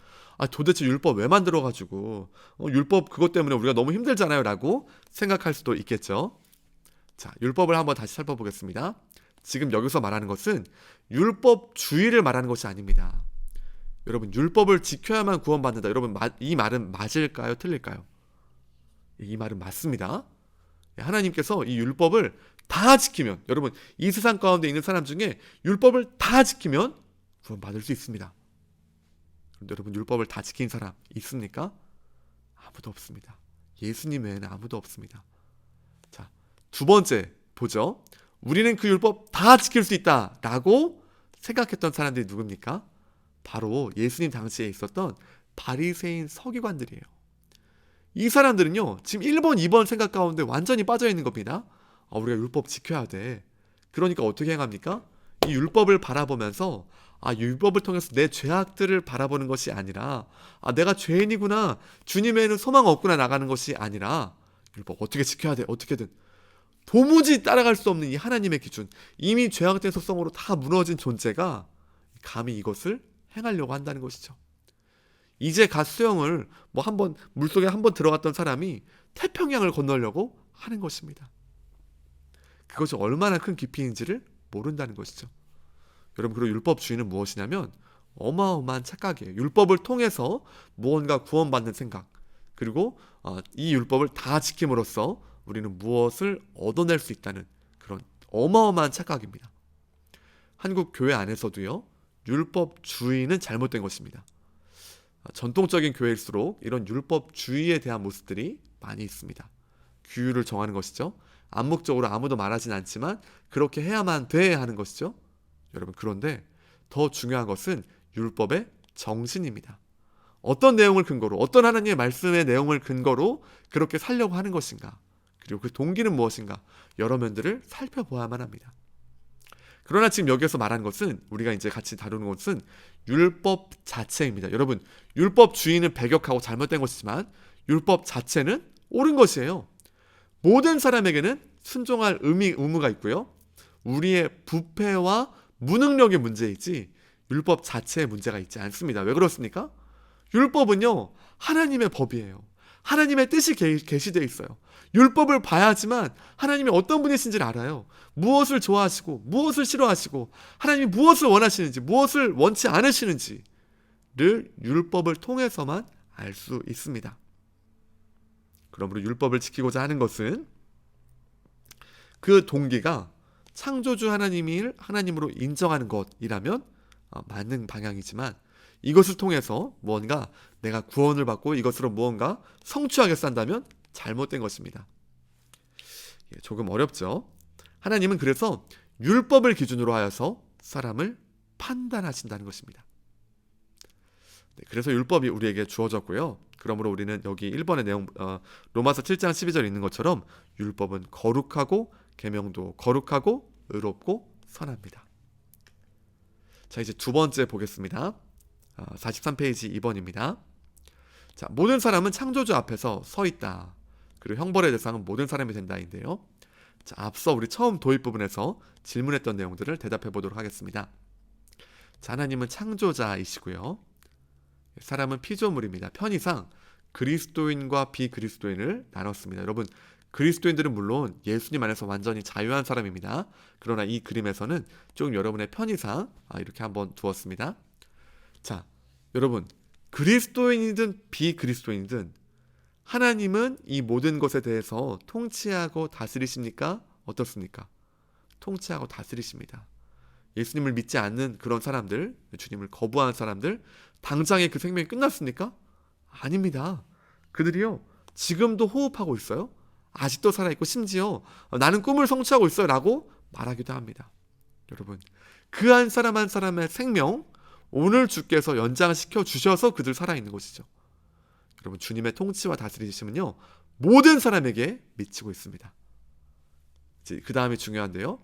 S1: 도대체 율법 왜 만들어가지고 율법 그것 때문에 우리가 너무 힘들잖아요 라고 생각할 수도 있겠죠. 자, 율법을 한번 다시 살펴보겠습니다. 지금 여기서 말하는 것은 율법주의를 말하는 것이 아닙니다. 여러분, 율법을 지켜야만 구원받는다. 여러분, 이 말은 맞을까요? 틀릴까요? 이 말은 맞습니다. 하나님께서 이 율법을 다 지키면, 여러분 이 세상 가운데 있는 사람 중에 율법을 다 지키면 구원받을 수 있습니다. 그런데 여러분, 율법을 다 지킨 사람 있습니까? 아무도 없습니다. 예수님 외에는 아무도 없습니다. 자, 두 번째 보죠. 우리는 그 율법 다 지킬 수 있다 라고 생각했던 사람들이 누굽니까? 바로 예수님 당시에 있었던 바리새인 서기관들이에요. 이 사람들은요, 지금 1번, 2번 생각 가운데 완전히 빠져있는 겁니다. 우리가 율법 지켜야 돼. 그러니까 어떻게 행합니까? 이 율법을 바라보면서 율법을 통해서 내 죄악들을 바라보는 것이 아니라 내가 죄인이구나, 주님에는 소망 없구나 나가는 것이 아니라 율법 어떻게 지켜야 돼, 어떻게든 도무지 따라갈 수 없는 이 하나님의 기준, 이미 죄악된 속성으로 다 무너진 존재가 감히 이것을 행하려고 한다는 것이죠. 이제 갓 수영을 한번 물속에 한번 들어갔던 사람이 태평양을 건너려고 하는 것입니다. 그것이 얼마나 큰 깊이인지를 모른다는 것이죠. 여러분, 그리고 율법주의는 무엇이냐면 어마어마한 착각이에요. 율법을 통해서 무언가 구원받는 생각, 그리고 이 율법을 다 지킴으로써 우리는 무엇을 얻어낼 수 있다는 그런 어마어마한 착각입니다. 한국 교회 안에서도요, 율법주의는 잘못된 것입니다. 전통적인 교회일수록 이런 율법주의에 대한 모습들이 많이 있습니다. 규율을 정하는 것이죠. 암묵적으로 아무도 말하진 않지만 그렇게 해야만 돼 하는 것이죠. 여러분, 그런데 더 중요한 것은 율법의 정신입니다. 어떤 내용을 근거로, 어떤 하나님의 말씀의 내용을 근거로 그렇게 살려고 하는 것인가, 그리고 그 동기는 무엇인가, 여러 면들을 살펴보아야만 합니다. 그러나 지금 여기서 말하는 것은, 우리가 이제 같이 다루는 것은 율법 자체입니다. 여러분, 율법주의는 배격하고 잘못된 것이지만 율법 자체는 옳은 것이에요. 모든 사람에게는 순종할 의무가 있고요, 우리의 부패와 무능력의 문제이지 율법 자체의 문제가 있지 않습니다. 왜 그렇습니까? 율법은요, 하나님의 법이에요. 하나님의 뜻이 계시되어 있어요. 율법을 봐야지만 하나님이 어떤 분이신지를 알아요. 무엇을 좋아하시고 무엇을 싫어하시고 하나님이 무엇을 원하시는지 무엇을 원치 않으시는지를 율법을 통해서만 알 수 있습니다. 그러므로 율법을 지키고자 하는 것은 그 동기가 창조주 하나님을 하나님으로 인정하는 것이라면 맞는 방향이지만 이것을 통해서 무언가 내가 구원을 받고 이것으로 무언가 성취하게 산다면 잘못된 것입니다. 조금 어렵죠. 하나님은 그래서 율법을 기준으로 하여서 사람을 판단하신다는 것입니다. 그래서 율법이 우리에게 주어졌고요. 그러므로 우리는 여기 1번의 내용 로마서 7장 12절 있는 것처럼 율법은 거룩하고 계명도 거룩하고 의롭고 선합니다. 자, 이제 두 번째 보겠습니다. 43페이지 2번입니다. 자, 모든 사람은 창조주 앞에서 서 있다. 그리고 형벌의 대상은 모든 사람이 된다인데요. 자, 앞서 우리 처음 도입 부분에서 질문했던 내용들을 대답해 보도록 하겠습니다. 자, 하나님은 창조자이시고요. 사람은 피조물입니다. 편의상 그리스도인과 비그리스도인을 나눴습니다. 여러분, 그리스도인들은 물론 예수님 안에서 완전히 자유한 사람입니다. 그러나 이 그림에서는 조금 여러분의 편의상 이렇게 한번 두었습니다. 자, 여러분, 그리스도인이든 비그리스도인이든 하나님은 이 모든 것에 대해서 통치하고 다스리십니까? 어떻습니까? 통치하고 다스리십니다. 예수님을 믿지 않는 그런 사람들, 주님을 거부하는 사람들, 당장에 그 생명이 끝났습니까? 아닙니다. 그들이요, 지금도 호흡하고 있어요. 아직도 살아있고 심지어 나는 꿈을 성취하고 있어요 라고 말하기도 합니다. 여러분, 그 한 사람 한 사람의 생명 오늘 주께서 연장시켜 주셔서 그들 살아있는 것이죠. 여러분, 주님의 통치와 다스리심은요, 모든 사람에게 미치고 있습니다. 그 다음이 중요한데요,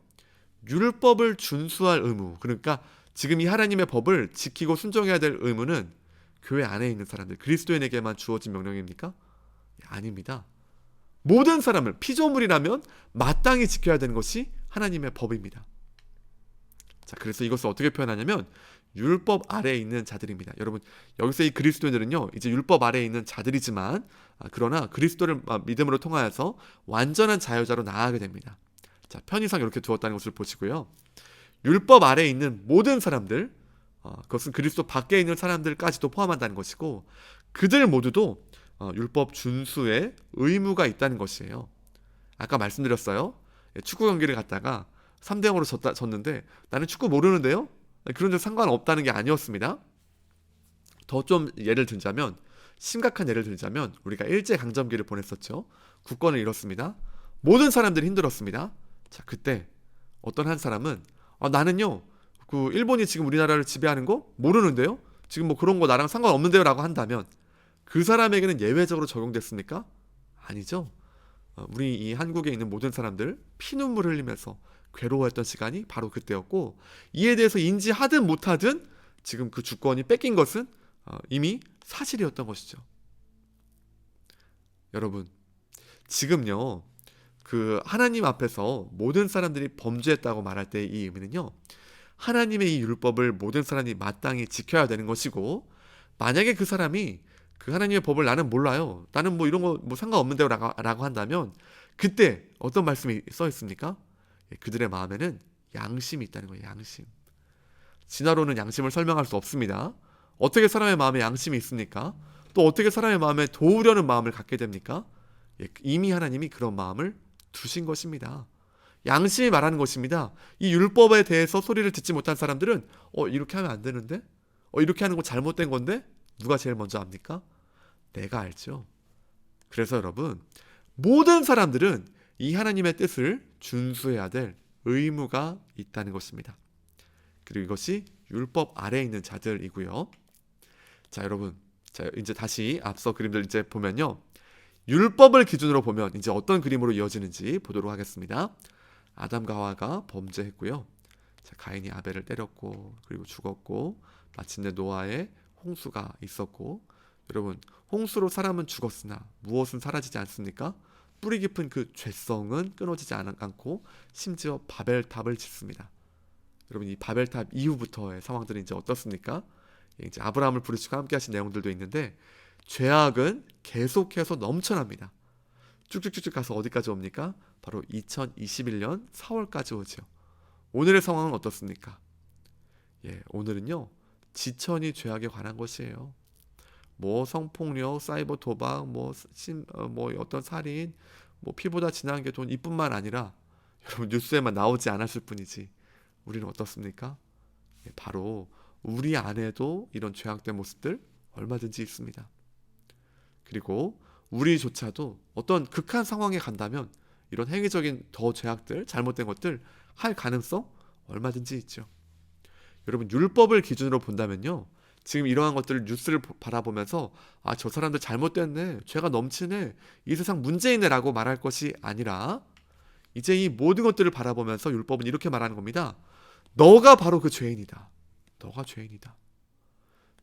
S1: 율법을 준수할 의무, 그러니까 지금 이 하나님의 법을 지키고 순종해야 될 의무는 교회 안에 있는 사람들, 그리스도인에게만 주어진 명령입니까? 아닙니다. 모든 사람을, 피조물이라면 마땅히 지켜야 되는 것이 하나님의 법입니다. 자, 그래서 이것을 어떻게 표현하냐면 율법 아래에 있는 자들입니다. 여러분, 여기서 이 그리스도인들은요, 이제 율법 아래에 있는 자들이지만 그러나 그리스도를 믿음으로 통하여서 완전한 자유자로 나아가게 됩니다. 자, 편의상 이렇게 두었다는 것을 보시고요. 율법 아래에 있는 모든 사람들, 그것은 그리스도 밖에 있는 사람들까지도 포함한다는 것이고, 그들 모두도 율법 준수에 의무가 있다는 것이에요. 아까 말씀드렸어요. 축구 경기를 갔다가 3대0으로 졌는데 나는 축구 모르는데요? 그런 데 상관없다는 게 아니었습니다. 더 좀 예를 들자면, 심각한 예를 들자면 우리가 일제강점기를 보냈었죠. 국권을 잃었습니다. 모든 사람들이 힘들었습니다. 자, 그때 어떤 한 사람은 나는요, 그 일본이 지금 우리나라를 지배하는 거 모르는데요? 지금 뭐 그런 거 나랑 상관없는데요? 라고 한다면 그 사람에게는 예외적으로 적용됐습니까? 아니죠. 우리 이 한국에 있는 모든 사람들 피눈물을 흘리면서 괴로워했던 시간이 바로 그때였고, 이에 대해서 인지하든 못하든 지금 그 주권이 뺏긴 것은 이미 사실이었던 것이죠. 여러분, 지금요, 그 하나님 앞에서 모든 사람들이 범죄했다고 말할 때 이 의미는요, 하나님의 이 율법을 모든 사람이 마땅히 지켜야 되는 것이고, 만약에 그 사람이 그 하나님의 법을 나는 몰라요, 나는 뭐 이런 거 뭐 상관없는데요 라고 한다면 그때 어떤 말씀이 써 있습니까? 그들의 마음에는 양심이 있다는 거예요. 양심. 진화론은 양심을 설명할 수 없습니다. 어떻게 사람의 마음에 양심이 있습니까? 또 어떻게 사람의 마음에 도우려는 마음을 갖게 됩니까? 이미 하나님이 그런 마음을 두신 것입니다. 양심이 말하는 것입니다. 이 율법에 대해서 소리를 듣지 못한 사람들은 이렇게 하면 안 되는데? 이렇게 하는 거 잘못된 건데? 누가 제일 먼저 압니까? 내가 알죠. 그래서 여러분, 모든 사람들은 이 하나님의 뜻을 준수해야 될 의무가 있다는 것입니다. 그리고 이것이 율법 아래에 있는 자들이고요. 자, 여러분, 자, 이제 다시 앞서 그림들 이제 보면요, 율법을 기준으로 보면 이제 어떤 그림으로 이어지는지 보도록 하겠습니다. 아담과 하와가 범죄했고요. 자, 가인이 아벨을 때렸고 그리고 죽었고, 마침내 노아의 홍수가 있었고, 여러분, 홍수로 사람은 죽었으나 무엇은 사라지지 않습니까? 뿌리 깊은 그 죄성은 끊어지지 않고 심지어 바벨탑을 짓습니다. 여러분, 이 바벨탑 이후부터의 상황들은 이제 어떻습니까? 이제 아브라함을 부르시고 함께 하신 내용들도 있는데, 죄악은 계속해서 넘쳐납니다. 쭉쭉쭉쭉 가서 어디까지 옵니까? 바로 2021년 4월까지 오죠. 오늘의 상황은 어떻습니까? 오늘은요, 지천이 죄악에 관한 것이에요. 뭐 성폭력, 사이버 도박, 뭐 어떤 살인, 뭐 피보다 진한 게 돈, 이뿐만 아니라 여러분 뉴스에만 나오지 않았을 뿐이지 우리는 어떻습니까? 바로 우리 안에도 이런 죄악된 모습들 얼마든지 있습니다. 그리고 우리조차도 어떤 극한 상황에 간다면 이런 행위적인 더 죄악들, 잘못된 것들 할 가능성 얼마든지 있죠. 여러분, 율법을 기준으로 본다면요, 지금 이러한 것들을 뉴스를 바라보면서 저 사람들 잘못됐네, 죄가 넘치네, 이 세상 문제있네 라고 말할 것이 아니라, 이제 이 모든 것들을 바라보면서 율법은 이렇게 말하는 겁니다. 너가 바로 그 죄인이다. 너가 죄인이다.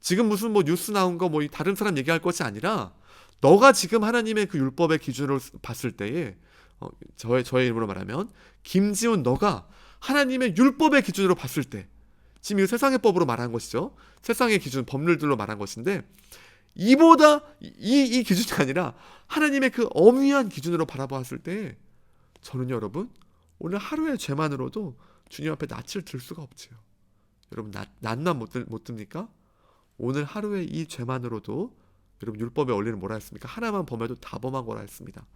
S1: 지금 무슨 뉴스 나온 거 다른 사람 얘기할 것이 아니라, 너가 지금 하나님의 그 율법의 기준으로 봤을 때에, 저의 이름으로 말하면 김지훈, 너가 하나님의 율법의 기준으로 봤을 때, 지금 이 세상의 법으로 말한 것이죠. 세상의 기준, 법률들로 말한 것인데, 이보다 이 기준이 아니라 하나님의 그 엄위한 기준으로 바라보았을 때, 저는 여러분 오늘 하루의 죄만으로도 주님 앞에 낯을 들 수가 없지요. 여러분, 낯만 못 듭니까? 오늘 하루의 이 죄만으로도 여러분, 율법의 원리는 뭐라 했습니까? 하나만 범해도 다 범한 거라 했습니다.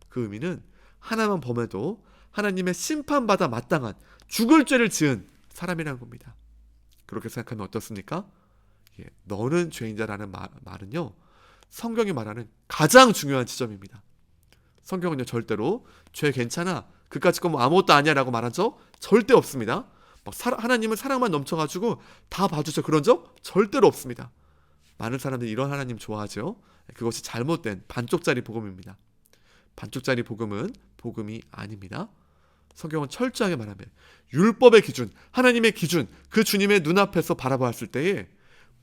S1: 그 의미는 하나만 범해도 하나님의 심판받아 마땅한 죽을 죄를 지은 사람이라는 겁니다. 그렇게 생각하면 어떻습니까? 너는 죄인자라는 말은요, 성경이 말하는 가장 중요한 지점입니다. 성경은요, 절대로 죄 괜찮아, 그까짓 거 아무것도 아니야 라고 말한 적 절대 없습니다. 하나님은 사랑만 넘쳐가지고 다 봐주죠, 그런 적 절대로 없습니다. 많은 사람들이 이런 하나님 좋아하죠. 그것이 잘못된 반쪽짜리 복음입니다. 반쪽짜리 복음은 복음이 아닙니다. 성경은 철저하게 말하면 율법의 기준, 하나님의 기준, 그 주님의 눈앞에서 바라보았을 때에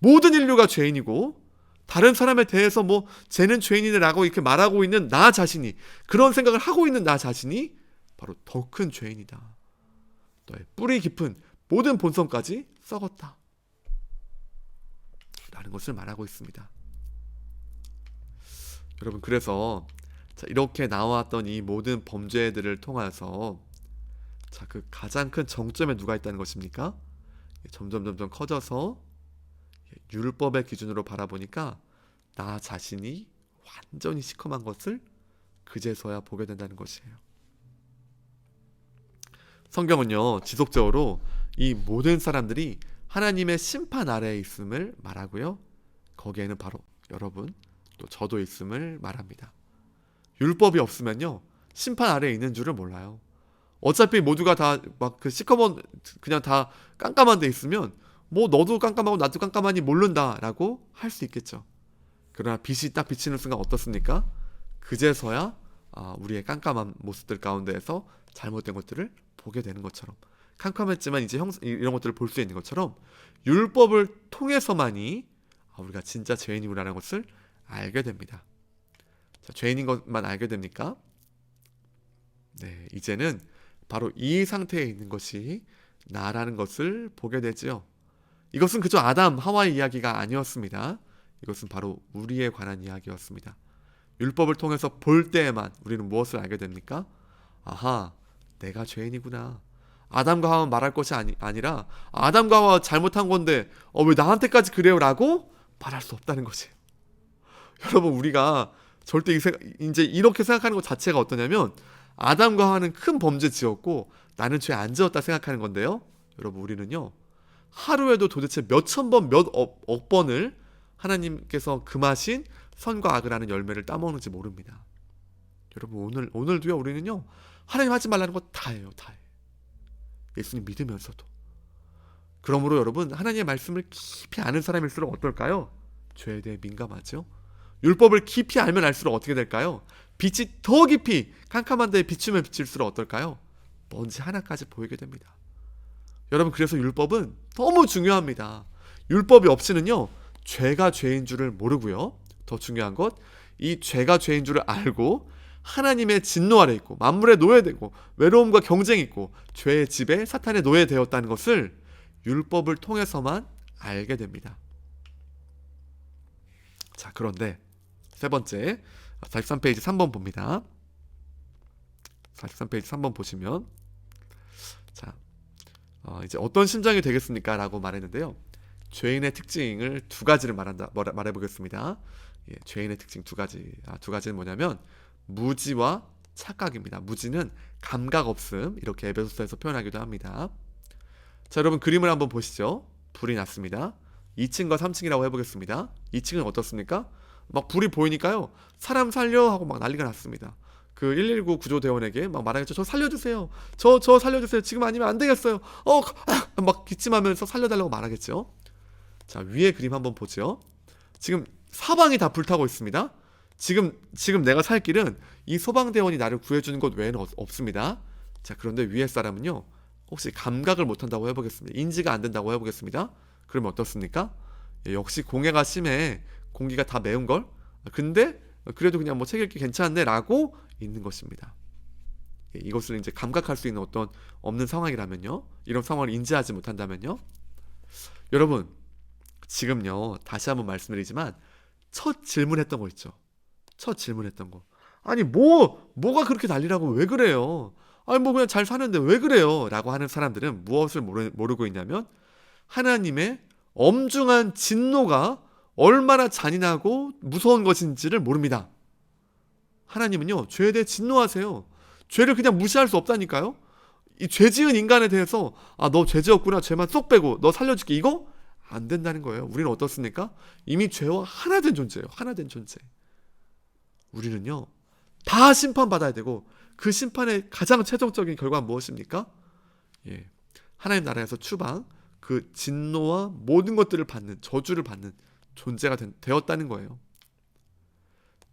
S1: 모든 인류가 죄인이고, 다른 사람에 대해서 쟤는 죄인이라고 이렇게 말하고 있는 나 자신이, 그런 생각을 하고 있는 나 자신이 바로 더 큰 죄인이다. 너의 뿌리 깊은 모든 본성까지 썩었다 라는 것을 말하고 있습니다. 여러분, 그래서 이렇게 나왔던 이 모든 범죄들을 통해서 그 가장 큰 정점에 누가 있다는 것입니까? 점점 커져서 율법의 기준으로 바라보니까 나 자신이 완전히 시커먼 것을 그제서야 보게 된다는 것이에요. 성경은요, 지속적으로 이 모든 사람들이 하나님의 심판 아래에 있음을 말하고요, 거기에는 바로 여러분, 또 저도 있음을 말합니다. 율법이 없으면요, 심판 아래에 있는 줄을 몰라요. 어차피 모두가 다 그 시커먼, 그냥 다 깜깜한 데 있으면 너도 깜깜하고 나도 깜깜하니 모른다라고 할 수 있겠죠. 그러나 빛이 딱 비치는 순간 어떻습니까? 그제서야 우리의 깜깜한 모습들 가운데에서 잘못된 것들을 보게 되는 것처럼, 캄캄했지만 이제 이런 것들을 볼 수 있는 것처럼, 율법을 통해서만이 우리가 진짜 죄인이구나라는 것을 알게 됩니다. 죄인인 것만 알게 됩니까? 네, 이제는 바로 이 상태에 있는 것이 나라는 것을 보게 되지요. 이것은 그저 아담, 하와의 이야기가 아니었습니다. 이것은 바로 우리에 관한 이야기였습니다. 율법을 통해서 볼 때에만 우리는 무엇을 알게 됩니까? 아하, 내가 죄인이구나. 아담과 하와는 말할 것이 아니라 아담과 하와 잘못한 건데 왜 나한테까지 그래요? 라고 말할 수 없다는 것이에요. 여러분, 우리가 절대 이제 이렇게 생각하는 것 자체가 어떠냐면, 아담과 하와는 큰 범죄 지었고 나는 죄 안 지었다 생각하는 건데요, 여러분, 우리는요, 하루에도 도대체 몇천 번, 몇 억 번을 하나님께서 금하신 선과 악을 하는 열매를 따먹는지 모릅니다. 여러분, 오늘도요, 우리는요, 하나님 하지 말라는 거 다 해요. 다 해. 예수님 믿으면서도. 그러므로 여러분, 하나님의 말씀을 깊이 아는 사람일수록 어떨까요? 죄에 대해 민감하죠. 율법을 깊이 알면 알수록 어떻게 될까요? 빛이 더 깊이 캄캄한 데에 비추면 비칠수록 어떨까요? 먼지 하나까지 보이게 됩니다. 여러분, 그래서 율법은 너무 중요합니다. 율법이 없이는요, 죄가 죄인 줄을 모르고요, 더 중요한 것, 이 죄가 죄인 줄을 알고 하나님의 진노 아래 있고 만물의 노예되고 외로움과 경쟁이 있고 죄의 지배, 사탄의 노예되었다는 것을 율법을 통해서만 알게 됩니다. 자, 그런데 세 번째 43페이지 3번 봅니다. 43페이지 3번 보시면 자, 이제 어떤 심정이 되겠습니까? 라고 말했는데요. 죄인의 특징을 두 가지를 말해보겠습니다. 예, 죄인의 특징 두 가지. 두 가지는 뭐냐면 무지와 착각입니다. 무지는 감각 없음, 이렇게 에베소서에서 표현하기도 합니다. 자, 여러분 그림을 한번 보시죠. 불이 났습니다. 2층과 3층이라고 해보겠습니다. 2층은 어떻습니까? 막 불이 보이니까요, 사람 살려 하고 막 난리가 났습니다. 그 119 구조대원에게 막 말하겠죠. 저 살려주세요. 저 살려주세요. 지금 아니면 안 되겠어요. 막 기침하면서 살려달라고 말하겠죠. 자, 위에 그림 한번 보죠. 지금 사방이 다 불타고 있습니다. 지금 내가 살 길은 이 소방대원이 나를 구해주는 것 외에는 없습니다. 자, 그런데 위에 사람은요, 혹시 감각을 못한다고 해보겠습니다. 인지가 안 된다고 해보겠습니다. 그러면 어떻습니까? 예, 역시 공해가 심해. 공기가 다 매운걸? 근데 그래도 그냥 뭐 책 읽기 괜찮네 라고 있는 것입니다. 예, 이것을 이제 감각할 수 있는 어떤 없는 상황이라면요, 이런 상황을 인지하지 못한다면요, 여러분 지금요 다시 한번 말씀드리지만 첫 질문했던 거 있죠. 첫 질문했던 거. 아니 뭐가 그렇게 난리라고 왜 그래요? 아니 뭐 그냥 잘 사는데 왜 그래요? 라고 하는 사람들은 무엇을 모르고 있냐면 하나님의 엄중한 진노가 얼마나 잔인하고 무서운 것인지를 모릅니다. 하나님은요 죄에 대해 진노하세요. 죄를 그냥 무시할 수 없다니까요. 이 죄 지은 인간에 대해서 너 죄 지었구나, 죄만 쏙 빼고 너 살려줄게, 이거 안 된다는 거예요. 우리는 어떻습니까? 이미 죄와 하나 된 존재예요. 하나 된 존재. 우리는요 다 심판받아야 되고 그 심판의 가장 최종적인 결과는 무엇입니까? 예, 하나님 나라에서 추방, 그 진노와 모든 것들을 받는, 저주를 받는 존재가 되었다는 거예요.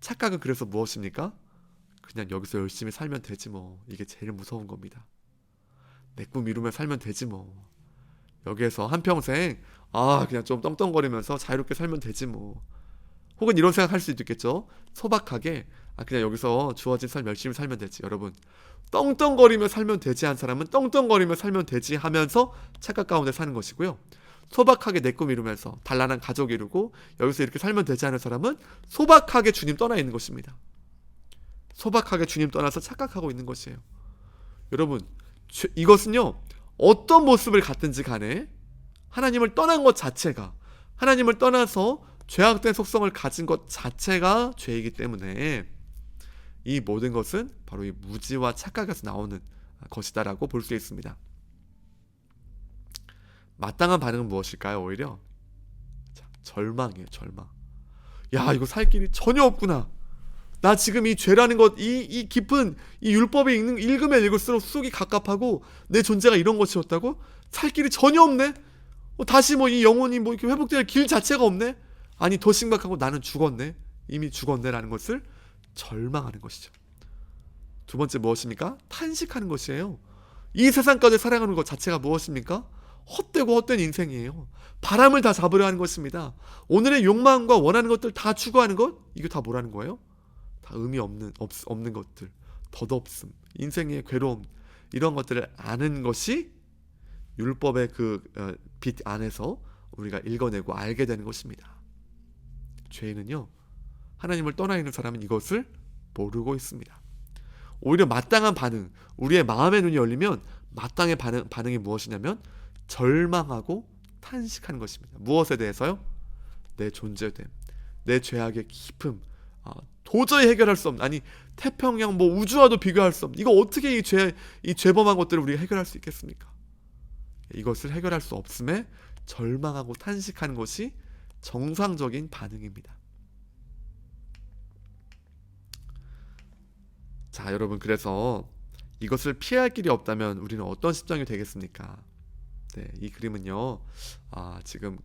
S1: 착각은 그래서 무엇입니까? 그냥 여기서 열심히 살면 되지 뭐, 이게 제일 무서운 겁니다. 내 꿈 이루며 살면 되지 뭐, 여기에서 한평생 그냥 좀 떵떵거리면서 자유롭게 살면 되지 뭐, 혹은 이런 생각할 수도 있겠죠. 소박하게 그냥 여기서 주어진 삶 열심히 살면 되지. 여러분, 떵떵거리며 살면 되지 한 사람은 떵떵거리며 살면 되지 하면서 착각 가운데 사는 것이고요, 소박하게 내 꿈 이루면서 단란한 가족 이루고 여기서 이렇게 살면 되지 하는 사람은 소박하게 주님 떠나 있는 것입니다. 소박하게 주님 떠나서 착각하고 있는 것이에요. 여러분, 이것은요 어떤 모습을 갖든지 간에 하나님을 떠난 것 자체가, 하나님을 떠나서 죄악된 속성을 가진 것 자체가 죄이기 때문에 이 모든 것은 바로 이 무지와 착각에서 나오는 것이다라고 볼 수 있습니다. 마땅한 반응은 무엇일까요? 오히려 절망이에요. 절망. 야, 이거 살 길이 전혀 없구나. 나 지금 이 죄라는 것, 이 깊은 이 율법에 읽으면 읽을수록 속이 갑갑하고 내 존재가 이런 것이었다고? 살 길이 전혀 없네. 다시 뭐 이 영혼이 뭐 이렇게 회복될 길 자체가 없네. 아니 더 심각하고 나는 죽었네. 이미 죽었네라는 것을 절망하는 것이죠. 두 번째 무엇입니까? 탄식하는 것이에요. 이 세상까지 살아가는 것 자체가 무엇입니까? 헛되고 헛된 인생이에요. 바람을 다 잡으려 하는 것입니다. 오늘의 욕망과 원하는 것들 다 추구하는 것, 이게 다 뭐라는 거예요? 다 의미 없는 것들, 덧없음, 인생의 괴로움, 이런 것들을 아는 것이 율법의 그 빛 안에서 우리가 읽어내고 알게 되는 것입니다. 죄인은요 하나님을 떠나 있는 사람은 이것을 모르고 있습니다. 오히려 마땅한 반응, 우리의 마음의 눈이 열리면 마땅한 반응이 무엇이냐면 절망하고 탄식하는 것입니다. 무엇에 대해서요? 내 존재됨, 내 죄악의 깊음, 도저히 해결할 수 없는, 아니 태평양 뭐 우주와도 비교할 수 없는, 이거 어떻게 이 죄범한 것들을 우리가 해결할 수 있겠습니까? 이것을 해결할 수 없음에 절망하고 탄식하는 것이 정상적인 반응입니다. 자, 여러분, 그래서 이것을 피할 길이 없다면 우리는 어떤 심정이 되겠습니까? 네, 이 그림은요, 지금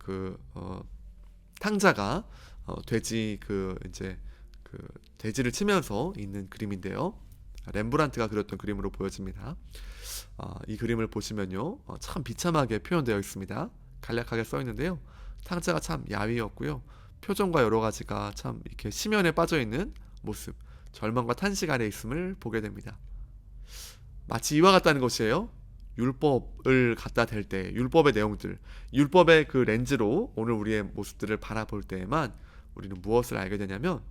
S1: 탕자가 돼지 돼지를 치면서 있는 그림인데요. 렘브란트가 그렸던 그림으로 보여집니다. 이 그림을 보시면요, 참 비참하게 표현되어 있습니다. 간략하게 써 있는데요. 탕자가 참 야위였고요. 표정과 여러 가지가 참 이렇게 심연에 빠져 있는 모습, 절망과 탄식 아래 있음을 보게 됩니다. 마치 이와 같다는 것이에요. 율법을 갖다 댈 때, 율법의 내용들, 율법의 그 렌즈로 오늘 우리의 모습들을 바라볼 때에만 우리는 무엇을 알게 되냐면,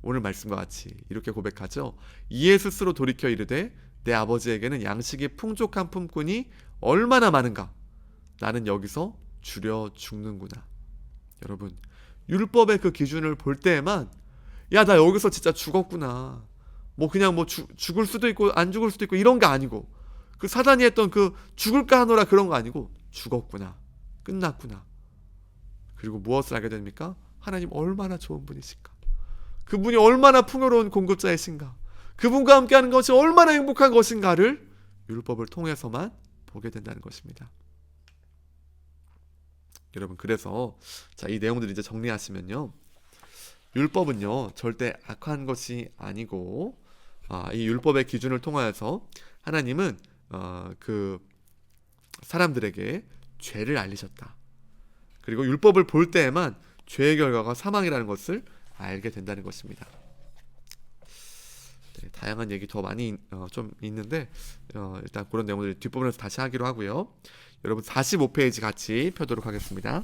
S1: 오늘 말씀과 같이 이렇게 고백하죠. 이에 스스로 돌이켜 이르되 내 아버지에게는 양식이 풍족한 품꾼이 얼마나 많은가. 나는 여기서 줄여 죽는구나. 여러분, 율법의 그 기준을 볼 때에만 야, 나 여기서 진짜 죽었구나. 뭐 그냥 뭐 죽을 수도 있고 안 죽을 수도 있고 이런 게 아니고, 그 사단이 했던 그 죽을까 하노라 그런 거 아니고 죽었구나. 끝났구나. 그리고 무엇을 알게 됩니까? 하나님 얼마나 좋은 분이실까. 그분이 얼마나 풍요로운 공급자이신가. 그분과 함께하는 것이 얼마나 행복한 것인가를 율법을 통해서만 보게 된다는 것입니다. 여러분, 그래서 자, 이 내용들을 이제 정리하시면요, 율법은요 절대 악한 것이 아니고, 이 율법의 기준을 통하여서 하나님은 그 사람들에게 죄를 알리셨다. 그리고 율법을 볼 때에만 죄의 결과가 사망이라는 것을 알게 된다는 것입니다. 네, 다양한 얘기 더 많이 좀 있는데 일단 그런 내용들 뒷부분에서 다시 하기로 하고요. 여러분 45페이지 같이 펴도록 하겠습니다.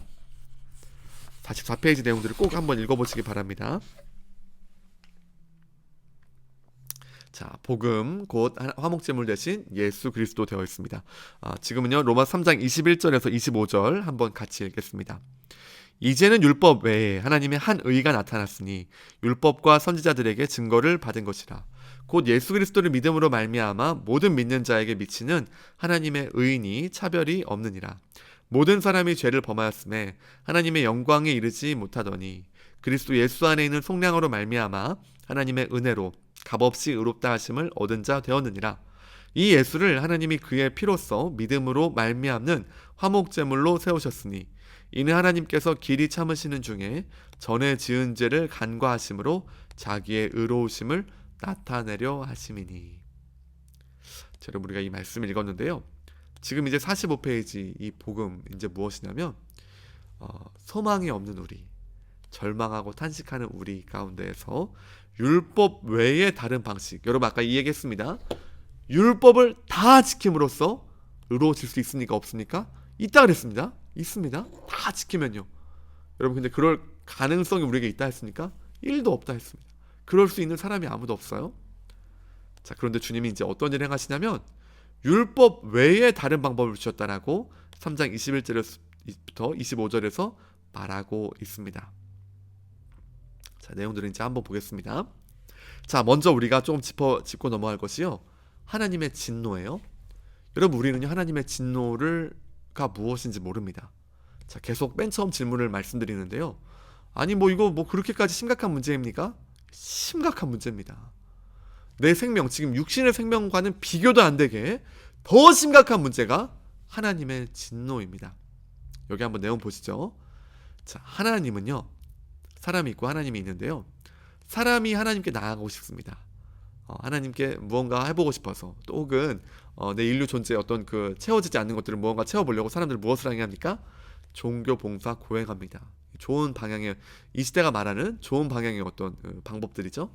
S1: 44페이지 내용들을 꼭 한번 읽어보시기 바랍니다. 자, 복음 곧 화목제물 대신 예수 그리스도 되어 있습니다. 지금은요 로마서 3장 21절에서 25절 한번 같이 읽겠습니다. 이제는 율법 외에 하나님의 한 의가 나타났으니 율법과 선지자들에게 증거를 받은 것이라. 곧 예수 그리스도를 믿음으로 말미암아 모든 믿는 자에게 미치는 하나님의 의인이 차별이 없느니라. 모든 사람이 죄를 범하였음에 하나님의 영광에 이르지 못하더니 그리스도 예수 안에 있는 속량으로 말미암아 하나님의 은혜로 값없이 의롭다 하심을 얻은 자 되었느니라. 이 예수를 하나님이 그의 피로써 믿음으로 말미암는 화목제물로 세우셨으니 이는 하나님께서 길이 참으시는 중에 전에 지은 죄를 간과하심으로 자기의 의로우심을 나타내려 하심이니. 여러분, 우리가 이 말씀을 읽었는데요, 지금 이제 45페이지 이 복음 이제 무엇이냐면 소망이 없는 우리, 절망하고 탄식하는 우리 가운데에서 율법 외의 다른 방식, 여러분 아까 이 얘기했습니다. 율법을 다 지킴으로써 의로워질 수 있습니까? 없습니까? 있다 그랬습니다. 있습니다. 다 지키면요. 여러분, 근데 그럴 가능성이 우리에게 있다 했습니까? 1도 없다 했습니다. 그럴 수 있는 사람이 아무도 없어요. 자, 그런데 주님이 이제 어떤 일을 행하시냐면 율법 외에 다른 방법을 주셨다라고 3장 21절부터 25절에서 말하고 있습니다. 자, 내용들을 이제 한번 보겠습니다. 자, 먼저 우리가 조금 짚고 넘어갈 것이요, 하나님의 진노예요. 여러분, 우리는요 하나님의 진노가 무엇인지 모릅니다. 자, 계속 맨 처음 질문을 말씀드리는데요, 아니 뭐 이거 뭐 그렇게까지 심각한 문제입니까? 심각한 문제입니다. 내 생명, 지금 육신의 생명과는 비교도 안 되게 더 심각한 문제가 하나님의 진노입니다. 여기 한번 내용 보시죠. 자, 하나님은요 사람이 있고 하나님이 있는데요, 사람이 하나님께 나아가고 싶습니다. 하나님께 무언가 해보고 싶어서, 또 혹은 내 인류 존재에 어떤 그 채워지지 않는 것들을 무언가 채워보려고 사람들은 무엇을 합니까? 종교 봉사 고행합니다. 좋은 방향의, 이 시대가 말하는 좋은 방향의 어떤 방법들이죠.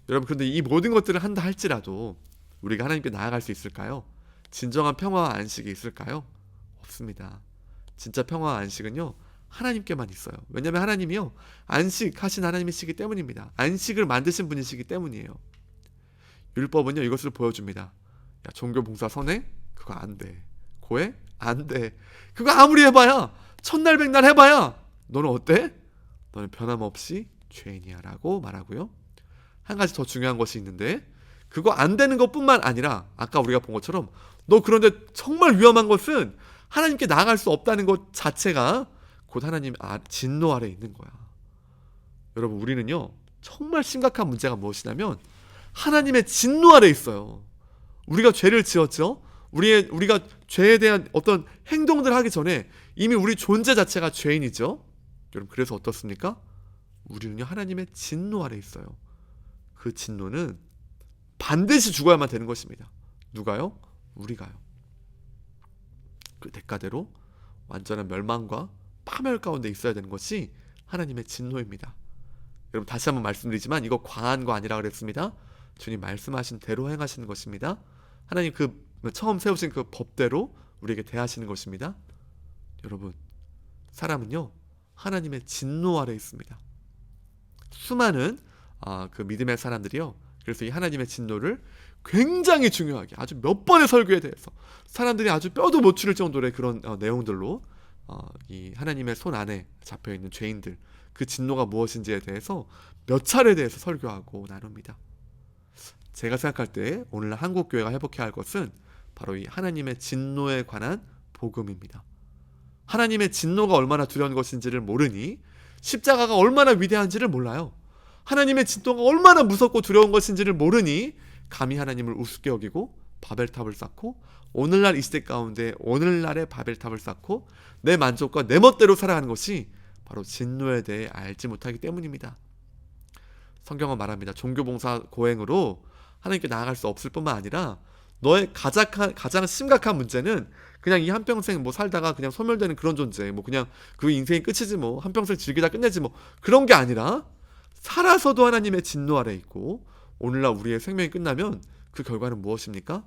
S1: 여러분, 그런데 이 모든 것들을 한다 할지라도 우리가 하나님께 나아갈 수 있을까요? 진정한 평화와 안식이 있을까요? 없습니다. 진짜 평화와 안식은요 하나님께만 있어요. 왜냐하면 하나님이요 안식하신 하나님이시기 때문입니다. 안식을 만드신 분이시기 때문이에요. 율법은요 이것을 보여줍니다. 야, 종교 봉사 선행? 그거 안 돼. 고해? 안 돼. 그거 아무리 해봐야, 첫날 백날 해봐야 너는 어때? 너는 변함없이 죄인이야 라고 말하고요, 한 가지 더 중요한 것이 있는데, 그거 안 되는 것뿐만 아니라 아까 우리가 본 것처럼 너 그런데 정말 위험한 것은 하나님께 나아갈 수 없다는 것 자체가 곧 하나님 진노 아래 있는 거야. 여러분, 우리는요 정말 심각한 문제가 무엇이냐면 하나님의 진노 아래 있어요. 우리가 죄를 지었죠. 우리가 죄에 대한 어떤 행동들을 하기 전에 이미 우리 존재 자체가 죄인이죠. 여러분, 그래서 어떻습니까? 우리는요 하나님의 진노 아래 있어요. 그 진노는 반드시 죽어야만 되는 것입니다. 누가요? 우리가요. 그 대가대로 완전한 멸망과 파멸 가운데 있어야 되는 것이 하나님의 진노입니다. 여러분 다시 한번 말씀드리지만 이거 과한 거 아니라 그랬습니다. 주님 말씀하신 대로 행하시는 것입니다. 하나님 그 처음 세우신 그 법대로 우리에게 대하시는 것입니다. 여러분 사람은요 하나님의 진노 아래 있습니다. 수많은 그 믿음의 사람들이요 그래서 이 하나님의 진노를 굉장히 중요하게 아주 몇 번의 설교에 대해서 사람들이 아주 뼈도 못 추릴 정도의 그런 내용들로 이 하나님의 손 안에 잡혀있는 죄인들 그 진노가 무엇인지에 대해서 몇 차례에 대해서 설교하고 나눕니다. 제가 생각할 때 오늘날 한국교회가 회복해야 할 것은 바로 이 하나님의 진노에 관한 복음입니다. 하나님의 진노가 얼마나 두려운 것인지를 모르니 십자가가 얼마나 위대한지를 몰라요. 하나님의 진노가 얼마나 무섭고 두려운 것인지를 모르니 감히 하나님을 우습게 여기고 바벨탑을 쌓고 오늘날 이 시대 가운데 오늘날의 바벨탑을 쌓고 내 만족과 내 멋대로 살아가는 것이 바로 진노에 대해 알지 못하기 때문입니다. 성경은 말합니다. 종교봉사 고행으로 하나님께 나아갈 수 없을 뿐만 아니라 너의 가장 심각한 문제는 그냥 이 한평생 뭐 살다가 그냥 소멸되는 그런 존재, 뭐 그냥 그 인생이 끝이지 뭐 한평생 즐기다 끝내지 뭐 그런 게 아니라 살아서도 하나님의 진노 아래 있고 오늘날 우리의 생명이 끝나면 그 결과는 무엇입니까?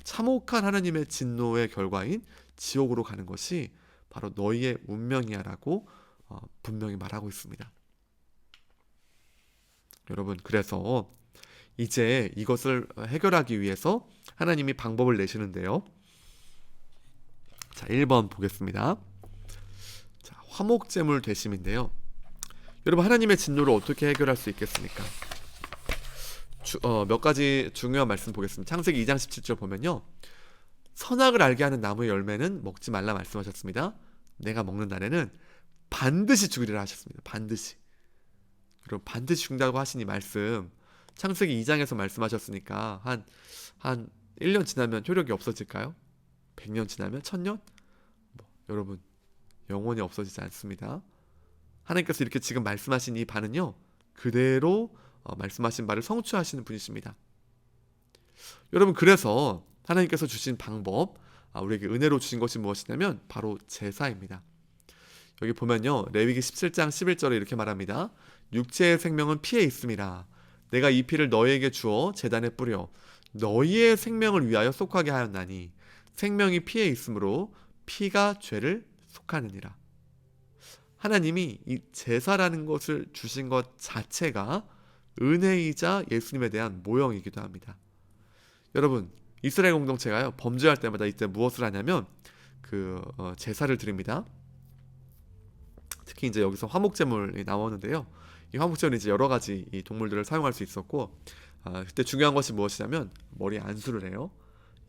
S1: 참혹한 하나님의 진노의 결과인 지옥으로 가는 것이 바로 너희의 운명이야 라고 분명히 말하고 있습니다. 여러분 그래서 이제 이것을 해결하기 위해서 하나님이 방법을 내시는데요. 자, 1번 보겠습니다. 자, 화목제물 대심인데요. 여러분 하나님의 진노를 어떻게 해결할 수 있겠습니까? 몇 가지 중요한 말씀 보겠습니다. 창세기 2장 17절 보면요. 선악을 알게 하는 나무의 열매는 먹지 말라 말씀하셨습니다. 내가 먹는 날에는 반드시 죽으리라 하셨습니다. 반드시. 여러분 반드시 죽는다고 하신 이 말씀 창세기 2장에서 말씀하셨으니까 한 1년 지나면 효력이 없어질까요? 100년 지나면 1000년? 여러분 영원히 없어지지 않습니다. 하나님께서 이렇게 지금 말씀하신 이 바는요 그대로 말씀하신 바를 성취하시는 분이십니다. 여러분 그래서 하나님께서 주신 방법 우리에게 은혜로 주신 것이 무엇이냐면 바로 제사입니다. 여기 보면요 레위기 17장 11절에 이렇게 말합니다. 육체의 생명은 피에 있음이라 내가 이 피를 너희에게 주어 제단에 뿌려 너희의 생명을 위하여 속하게 하였나니 생명이 피에 있으므로 피가 죄를 속하느니라. 하나님이 이 제사라는 것을 주신 것 자체가 은혜이자 예수님에 대한 모형이기도 합니다. 여러분 이스라엘 공동체가요 범죄할 때마다 이때 무엇을 하냐면 제사를 드립니다. 특히 이제 여기서 화목제물이 나오는데요. 이 화목제물은 이제 여러 가지 이 동물들을 사용할 수 있었고 그때 중요한 것이 무엇이냐면 머리에 안수를 해요.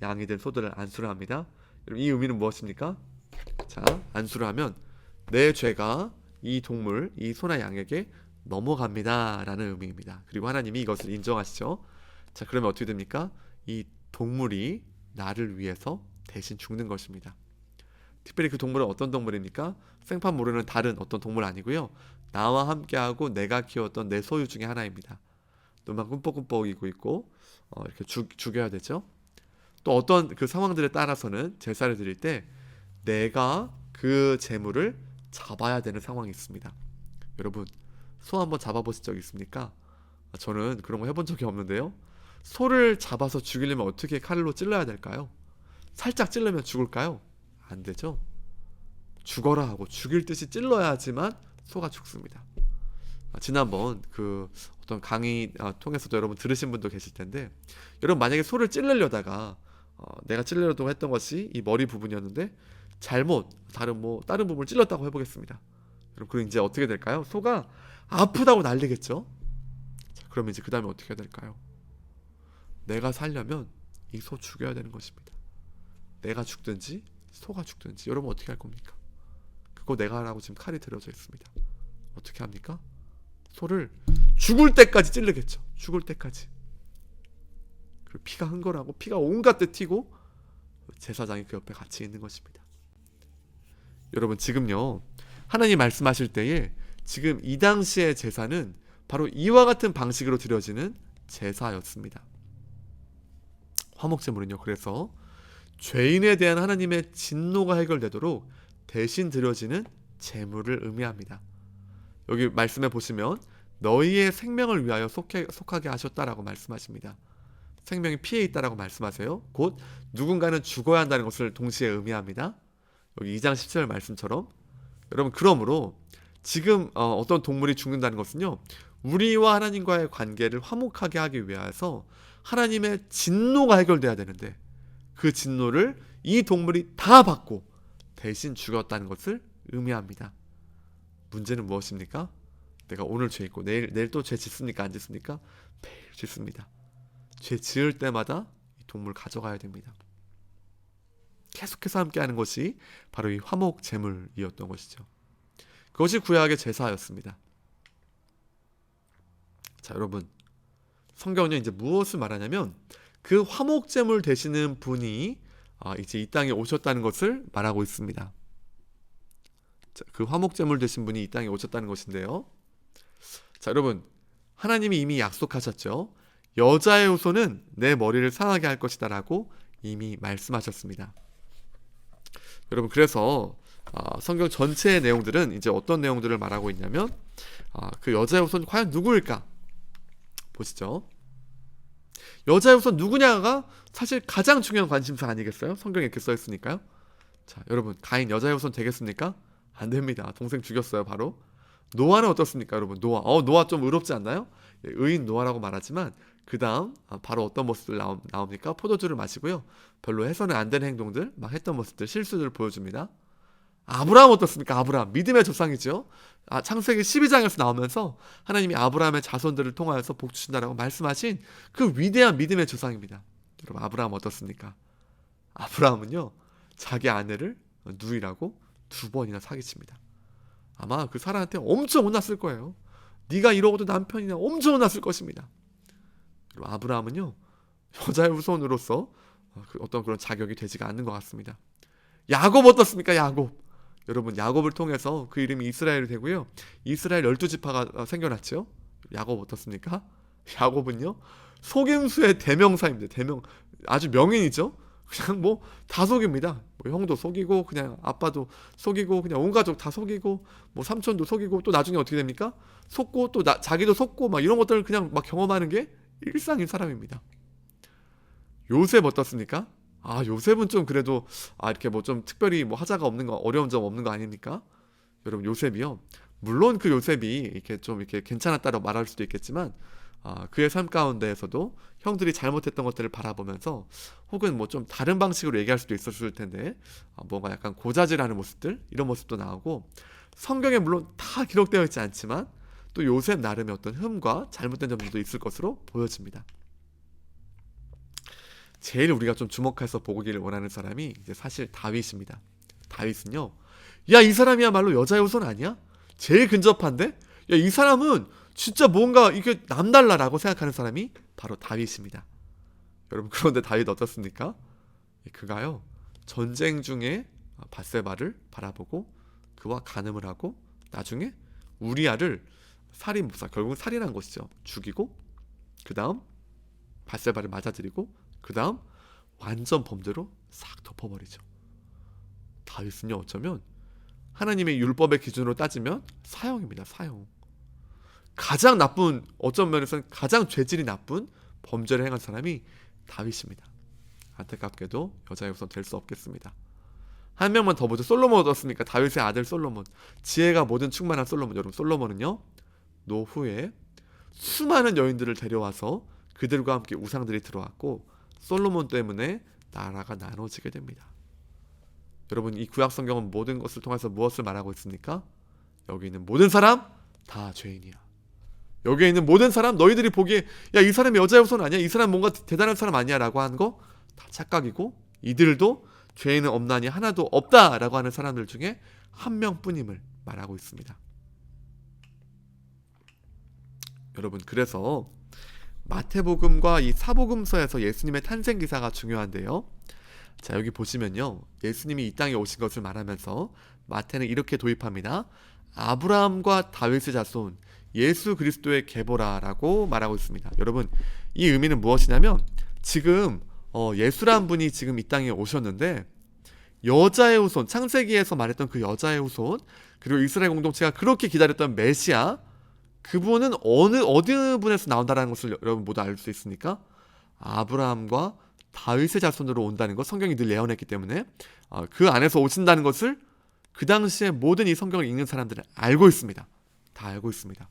S1: 양이든 소들을 안수를 합니다. 이 의미는 무엇입니까? 자, 안수를 하면 내 죄가 이 동물, 이 소나 양에게 넘어갑니다 라는 의미입니다. 그리고 하나님이 이것을 인정하시죠. 자, 그러면 어떻게 됩니까? 이 동물이 나를 위해서 대신 죽는 것입니다. 특별히 그 동물은 어떤 동물입니까? 생판 모르는 다른 어떤 동물 아니고요. 나와 함께하고 내가 키웠던 내 소유 중에 하나입니다. 눈만 꿈뻑꿈뻑이고 있고 이렇게 죽여야 되죠. 또 어떤 그 상황들에 따라서는 제사를 드릴 때 내가 그 재물을 잡아야 되는 상황이 있습니다. 여러분 소 한번 잡아보신 적 있습니까? 저는 그런 거 해본 적이 없는데요. 소를 잡아서 죽이려면 어떻게 칼로 찔러야 될까요? 살짝 찔르면 죽을까요? 안 되죠. 죽어라 하고 죽일 듯이 찔러야지만 소가 죽습니다. 지난번 그 어떤 강의 통해서도 여러분 들으신 분도 계실 텐데 여러분 만약에 소를 찔르려다가 내가 찔르려고 했던 것이 이 머리 부분이었는데 잘못 다른 부분을 찔렀다고 해보겠습니다. 여러분 그럼 이제 어떻게 될까요? 소가 아프다고 난리겠죠. 자, 그러면 이제 그 다음에 어떻게 해야 될까요? 내가 살려면 이 소 죽여야 되는 것입니다. 내가 죽든지 소가 죽든지 여러분 어떻게 할 겁니까? 그거 내가 하라고 지금 칼이 들어져 있습니다. 어떻게 합니까? 소를 죽을 때까지 찌르겠죠. 죽을 때까지. 그리고 피가 흥건하고 피가 온갖 데 튀고 제사장이 그 옆에 같이 있는 것입니다. 여러분 지금요 하나님 말씀하실 때에 지금 이 당시의 제사는 바로 이와 같은 방식으로 드려지는 제사였습니다. 화목제물은요 그래서 죄인에 대한 하나님의 진노가 해결되도록 대신 드려지는 제물을 의미합니다. 여기 말씀해 보시면 너희의 생명을 위하여 속하게 하셨다라고 말씀하십니다. 생명이 피해 있다라고 말씀하세요. 곧 누군가는 죽어야 한다는 것을 동시에 의미합니다. 여기 2장 17절 말씀처럼. 여러분, 그러므로 지금 어떤 동물이 죽는다는 것은요, 우리와 하나님과의 관계를 화목하게 하기 위해서 하나님의 진노가 해결돼야 되는데, 그 진노를 이 동물이 다 받고 대신 죽였다는 것을 의미합니다. 문제는 무엇입니까? 내가 오늘 죄 있고 내일 또 죄 짓습니까? 안 짓습니까? 매일 짓습니다. 죄 지을 때마다 이 동물 가져가야 됩니다. 계속해서 함께하는 것이 바로 이 화목 제물이었던 것이죠. 그것이 구약의 제사였습니다. 자, 여러분, 성경은 이제 무엇을 말하냐면 그 화목 제물 되시는 분이 이제 이 땅에 오셨다는 것을 말하고 있습니다. 자, 그 화목 제물 되신 분이 이 땅에 오셨다는 것인데요. 자, 여러분, 하나님이 이미 약속하셨죠. 여자의 후손은 내 머리를 상하게 할 것이다 라고 이미 말씀하셨습니다. 여러분, 그래서 성경 전체의 내용들은 이제 어떤 내용들을 말하고 있냐면 그 여자의 후손이 과연 누구일까? 보시죠. 여자의 후손 누구냐가 사실 가장 중요한 관심사 아니겠어요? 성경에 이렇게 써 있으니까요. 자, 여러분, 가인 여자의 후손 되겠습니까? 안 됩니다. 동생 죽였어요, 바로. 노아는 어떻습니까, 여러분? 노아 좀 의롭지 않나요? 의인 노아라고 말하지만 그 다음 바로 어떤 모습들 나옵니까? 포도주를 마시고요, 별로 해서는 안 되는 행동들 막 했던 모습들, 실수들을 보여줍니다. 아브라함 어떻습니까? 아브라함 믿음의 조상이죠. 창세기 12장에서 나오면서 하나님이 아브라함의 자손들을 통하여서 복 주신다라고 말씀하신 그 위대한 믿음의 조상입니다. 여러분, 아브라함 어떻습니까? 아브라함은요, 자기 아내를 누이라고 2번이나 사기칩니다. 아마 그 사람한테 엄청 혼났을 거예요. 네가 이러고도 남편이나 엄청 혼났을 것입니다. 그리고 아브라함은요, 여자의 후손으로서 어떤 그런 자격이 되지가 않는 것 같습니다. 야곱 어떻습니까? 야곱. 여러분, 야곱을 통해서 그 이름이 이스라엘이 되고요, 이스라엘 12지파가 생겨났죠. 야곱 어떻습니까? 야곱은요, 속임수의 대명사입니다. 아주 명인이죠. 그냥 뭐 다 속입니다. 뭐 형도 속이고, 그냥 아빠도 속이고, 그냥 온 가족 다 속이고, 뭐 삼촌도 속이고, 또 나중에 어떻게 됩니까? 속고, 또 자기도 속고, 막 이런 것들을 그냥 막 경험하는 게 일상인 사람입니다. 요셉 어떻습니까? 요셉은 좀 그래도 이렇게 뭐 좀 특별히 뭐 하자가 없는 거, 어려운 점 없는 거 아닙니까? 여러분, 요셉이요, 물론 그 요셉이 이렇게 좀 이렇게 괜찮았다고 말할 수도 있겠지만 그의 삶 가운데에서도 형들이 잘못했던 것들을 바라보면서, 혹은 뭐 좀 다른 방식으로 얘기할 수도 있었을 텐데 뭔가 약간 고자질하는 모습들, 이런 모습도 나오고, 성경에 물론 다 기록되어 있지 않지만 또 요셉 나름의 어떤 흠과 잘못된 점들도 있을 것으로 보여집니다. 제일 우리가 좀 주목해서 보기를 원하는 사람이 이제 사실 다윗입니다. 다윗은요, 야, 이 사람이야말로 여자의 후손 아니야? 제일 근접한데? 야, 이 사람은 진짜 뭔가 이게 남달라라고 생각하는 사람이 바로 다윗입니다. 여러분, 그런데 다윗 어떻습니까? 그가요, 전쟁 중에 밧세바를 바라보고 그와 간음을 하고, 나중에 우리아를 결국은 살인한 것이죠. 죽이고, 그 다음 밧세바를 맞아들이고, 그 다음 완전 범죄로 싹 덮어버리죠. 다윗은요, 어쩌면 하나님의 율법의 기준으로 따지면 사형입니다. 사형. 가장 나쁜, 어떤 면에서는 가장 죄질이 나쁜 범죄를 행한 사람이 다윗입니다. 안타깝게도 여자의 후손 될 수 없겠습니다. 한 명만 더 보죠. 솔로몬 어떻습니까? 다윗의 아들 솔로몬, 지혜가 모든 충만한 솔로몬. 여러분, 솔로몬은요, 노후에 수많은 여인들을 데려와서 그들과 함께 우상들이 들어왔고, 솔로몬 때문에 나라가 나눠지게 됩니다. 여러분, 이 구약 성경은 모든 것을 통해서 무엇을 말하고 있습니까? 여기 있는 모든 사람 다 죄인이야. 여기에 있는 모든 사람, 너희들이 보기에 야, 이 사람이 여자의 후손 아니야? 이 사람 뭔가 대단한 사람 아니야? 라고 하는 거 다 착각이고, 이들도 죄인은 없나니 하나도 없다 라고 하는 사람들 중에 한 명뿐임을 말하고 있습니다. 여러분, 그래서 마태복음과 이 사복음서에서 예수님의 탄생 기사가 중요한데요. 자, 여기 보시면요, 예수님이 이 땅에 오신 것을 말하면서 마태는 이렇게 도입합니다. 아브라함과 다윗의 자손 예수 그리스도의 계보라라고 말하고 있습니다. 여러분, 이 의미는 무엇이냐면, 지금 예수란 분이 지금 이 땅에 오셨는데, 여자의 후손, 창세기에서 말했던 그 여자의 후손, 그리고 이스라엘 공동체가 그렇게 기다렸던 메시아, 그분은 어느 분에서 나온다라는 것을 여러분 모두 알 수 있으니까 아브라함과 다윗의 자손으로 온다는 것 성경이 늘 예언했기 때문에 그 안에서 오신다는 것을 그 당시에 모든 이 성경을 읽는 사람들은 알고 있습니다. 다 알고 있습니다.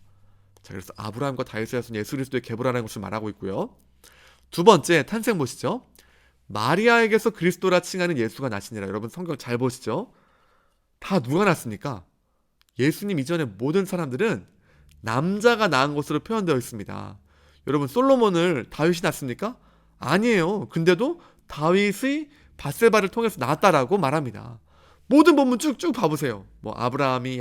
S1: 자, 그래서 아브라함과 다윗의 자손 예수 그리스도의 계보라는 것을 말하고 있고요. 두 번째 탄생 보시죠. 마리아에게서 그리스도라 칭하는 예수가 나시니라. 여러분 성경 잘 보시죠. 다 누가 낳습니까? 예수님 이전에 모든 사람들은 남자가 낳은 것으로 표현되어 있습니다. 여러분 솔로몬을 다윗이 낳습니까? 아니에요. 근데도 다윗의 밧세바를 통해서 낳았다라고 말합니다. 모든 본문 쭉쭉 봐보세요. 뭐 아브라함이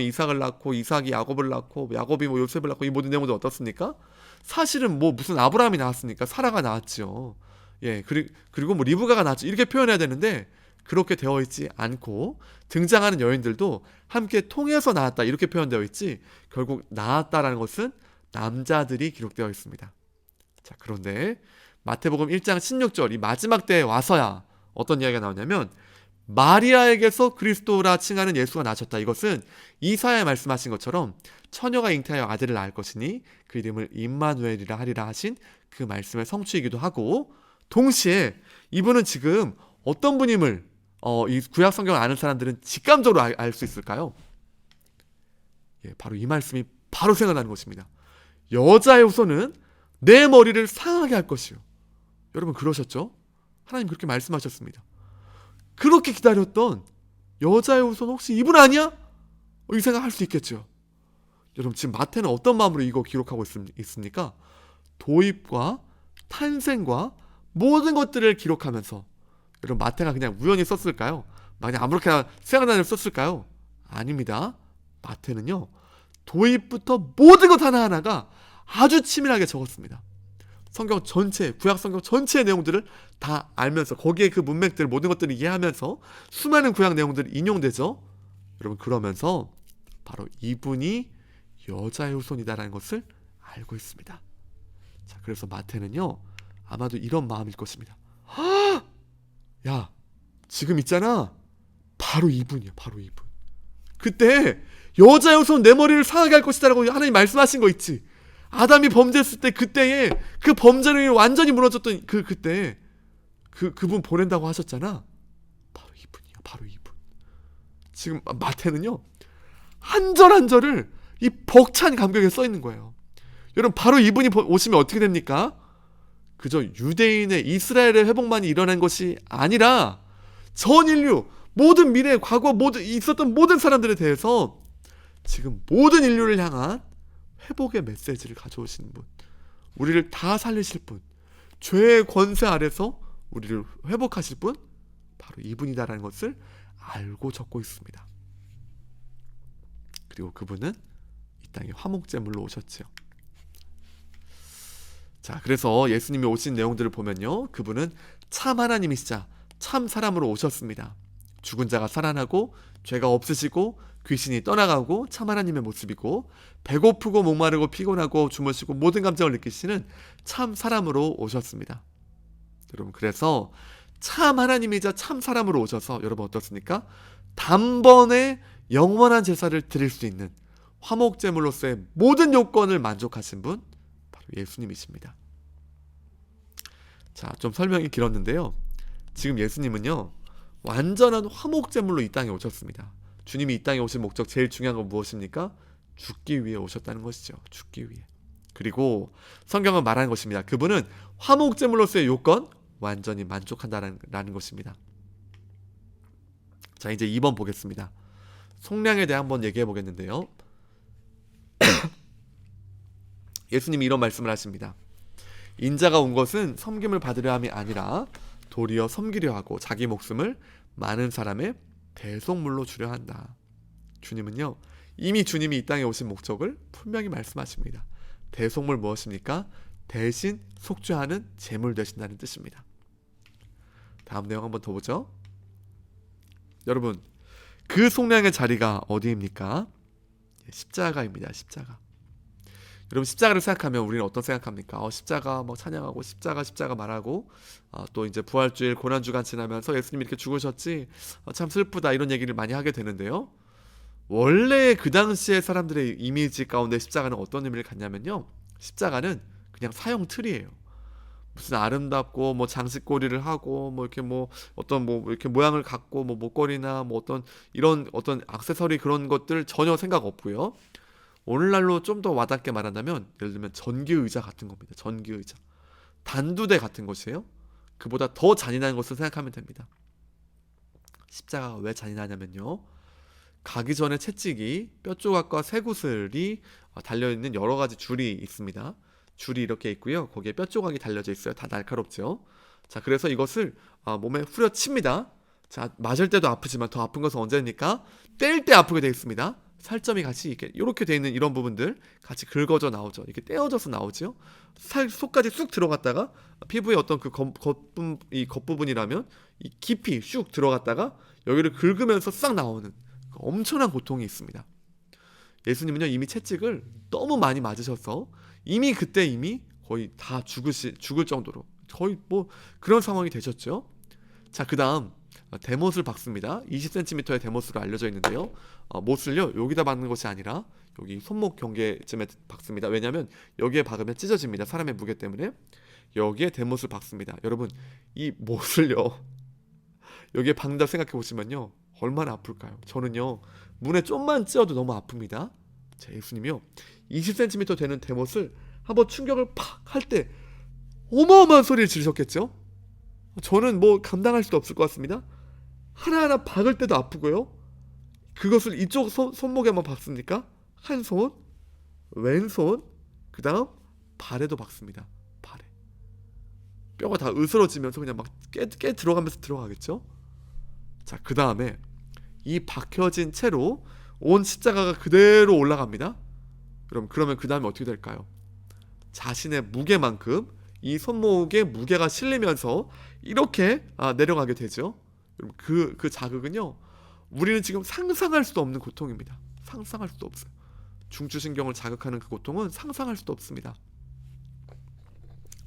S1: 이삭을 낳고 이삭이 야곱을 낳고 야곱이 뭐 요셉을 낳고 이 모든 내용들 어떻습니까? 사실은 뭐 무슨 아브라함이 나왔습니까? 사라가 나왔죠. 예, 그리고 뭐 리브가가 나왔죠. 이렇게 표현해야 되는데 그렇게 되어 있지 않고 등장하는 여인들도 함께 통해서 나왔다 이렇게 표현되어 있지 결국 나왔다라는 것은 남자들이 기록되어 있습니다. 자, 그런데 마태복음 1장 16절 이 마지막 때에 와서야 어떤 이야기가 나오냐면 마리아에게서 그리스도라 칭하는 예수가 나셨다. 이것은 이사야에 말씀하신 것처럼 처녀가 잉태하여 아들을 낳을 것이니 그 이름을 임마누엘이라 하리라 하신 그 말씀의 성취이기도 하고 동시에 이분은 지금 어떤 분임을 이 구약 성경을 아는 사람들은 직감적으로 알 수 있을까요? 예, 바로 이 말씀이 바로 생각나는 것입니다. 여자의 후손은 내 머리를 상하게 할 것이요. 여러분 그러셨죠? 하나님 그렇게 말씀하셨습니다. 그렇게 기다렸던 여자의 후손 혹시 이분 아니야? 이 생각할 수 있겠죠. 여러분 지금 마태는 어떤 마음으로 이거 기록하고 있습니까? 도입과 탄생과 모든 것들을 기록하면서 여러분 마태가 그냥 우연히 썼을까요? 그냥 아무렇게나 생각나는 대로 썼을까요? 아닙니다. 마태는요 도입부터 모든 것 하나하나가 아주 치밀하게 적었습니다. 성경 전체, 구약 성경 전체의 내용들을 다 알면서 거기에 그 문맥들 모든 것들을 이해하면서 수많은 구약 내용들이 인용되죠. 여러분 그러면서 바로 이분이 여자의 후손이다라는 것을 알고 있습니다. 자, 그래서 마태는요 아마도 이런 마음일 것입니다. 야, 지금 있잖아. 바로 이분이야. 바로 이분. 그때 여자의 후손 내 머리를 상하게 할 것이다라고 하나님 말씀하신 거 있지. 아담이 범죄했을 때 그때에 그 범죄를 완전히 무너졌던 그때 그분 보낸다고 하셨잖아. 바로 이분이야. 바로 이분. 지금 마태는요 한 절 한 절을 이 벅찬 감격에 써 있는 거예요. 여러분 바로 이분이 오시면 어떻게 됩니까? 그저 유대인의 이스라엘의 회복만이 일어난 것이 아니라 전 인류 모든 미래 과거 모든 있었던 모든 사람들에 대해서 지금 모든 인류를 향한 회복의 메시지를 가져오시는 분, 우리를 다 살리실 분, 죄의 권세 아래서 우리를 회복하실 분, 바로 이분이다라는 것을 알고 적고 있습니다. 그리고 그분은 이 땅에 화목제물로 오셨죠. 자, 그래서 예수님이 오신 내용들을 보면요, 그분은 참 하나님이시자 참 사람으로 오셨습니다. 죽은 자가 살아나고 죄가 없으시고 귀신이 떠나가고 참 하나님의 모습이고 배고프고 목마르고 피곤하고 주무시고 모든 감정을 느끼시는 참 사람으로 오셨습니다. 여러분 그래서 참 하나님이자 참 사람으로 오셔서 여러분 어떻습니까? 단번에 영원한 제사를 드릴 수 있는 화목제물로서의 모든 요건을 만족하신 분 바로 예수님이십니다. 자, 좀 설명이 길었는데요. 지금 예수님은요 완전한 화목제물로 이 땅에 오셨습니다. 주님이 이 땅에 오신 목적 제일 중요한 건 무엇입니까? 죽기 위해 오셨다는 것이죠. 죽기 위해. 그리고 성경은 말하는 것입니다. 그분은 화목제물로서의 요건 완전히 만족한다는 것입니다. 자, 이제 2번 보겠습니다. 속량에 대해 한번 얘기해 보겠는데요. 예수님이 이런 말씀을 하십니다. 인자가 온 것은 섬김을 받으려 함이 아니라 도리어 섬기려 하고 자기 목숨을 많은 사람의 대속물로 주려 한다. 주님은요 이미 주님이 이 땅에 오신 목적을 분명히 말씀하십니다. 대속물 무엇입니까? 대신 속죄하는 제물 되신다는 뜻입니다. 다음 내용 한번 더 보죠. 여러분 그 속량의 자리가 어디입니까? 십자가입니다. 십자가. 여러분 십자가를 생각하면 우리는 어떤 생각합니까? 십자가 뭐 찬양하고 십자가 말하고 또 이제 부활주일 고난주간 지나면서 예수님이 이렇게 죽으셨지 참 슬프다 이런 얘기를 많이 하게 되는데요. 원래 그 당시에 사람들의 이미지 가운데 십자가는 어떤 의미를 갖냐면요, 십자가는 그냥 사형 틀이에요. 무슨 아름답고 뭐 장식고리를 하고 뭐 이렇게 뭐 어떤 뭐 이렇게 모양을 갖고 뭐 목걸이나 뭐 어떤 이런 어떤 액세서리 그런 것들 전혀 생각 없고요. 오늘날로 좀 더 와닿게 말한다면 예를 들면 전기 의자 같은 겁니다. 전기 의자, 단두대 같은 것이에요. 그보다 더 잔인한 것을 생각하면 됩니다. 십자가가 왜 잔인하냐면요, 가기 전에 채찍이, 뼈 조각과 쇠구슬이 달려있는 여러 가지 줄이 있습니다. 줄이 이렇게 있고요. 거기에 뼈 조각이 달려져 있어요. 다 날카롭죠. 자, 그래서 이것을 몸에 후려칩니다. 자, 맞을 때도 아프지만 더 아픈 것은 언제입니까? 뗄 때 아프게 되어 있습니다. 살점이 같이 이렇게 되어 있는 이런 부분들 같이 긁어져 나오죠. 이렇게 떼어져서 나오죠. 속까지 쑥 들어갔다가 피부의 어떤 그 이 겉부분이라면 이 깊이 쑥 들어갔다가 여기를 긁으면서 싹 나오는 엄청난 고통이 있습니다. 예수님은요, 이미 채찍을 너무 많이 맞으셔서 이미 그때 이미 거의 다 죽을 정도로 거의 뭐 그런 상황이 되셨죠. 자, 그 다음 대못을 박습니다. 20cm의 대못으로 알려져 있는데요, 못을요 여기다 박는 것이 아니라 여기 손목 경계쯤에 박습니다. 왜냐하면 여기에 박으면 찢어집니다. 사람의 무게 때문에. 여기에 대못을 박습니다. 여러분, 이 못을요 여기에 박는다 생각해 보시면요, 얼마나 아플까요? 저는요, 문에 좀만 찧어도 너무 아픕니다. 자, 예수님이요 20cm 되는 대못을 한번 충격을 팍 할 때 어마어마한 소리를 지르셨겠죠? 저는 뭐 감당할 수도 없을 것 같습니다. 하나하나 박을 때도 아프고요. 그것을 이쪽 손목에만 박습니까? 한 손, 왼손, 그 다음 발에도 박습니다. 발에. 뼈가 다 으스러지면서 그냥 막 깨 들어가면서 들어가겠죠? 자, 그 다음에 이 박혀진 채로 온 십자가가 그대로 올라갑니다. 그러면 그 다음에 어떻게 될까요? 자신의 무게만큼 이 손목에 무게가 실리면서 이렇게 내려가게 되죠. 그 자극은요, 우리는 지금 상상할 수도 없는 고통입니다. 상상할 수도 없어요. 중추신경을 자극하는 그 고통은 상상할 수도 없습니다.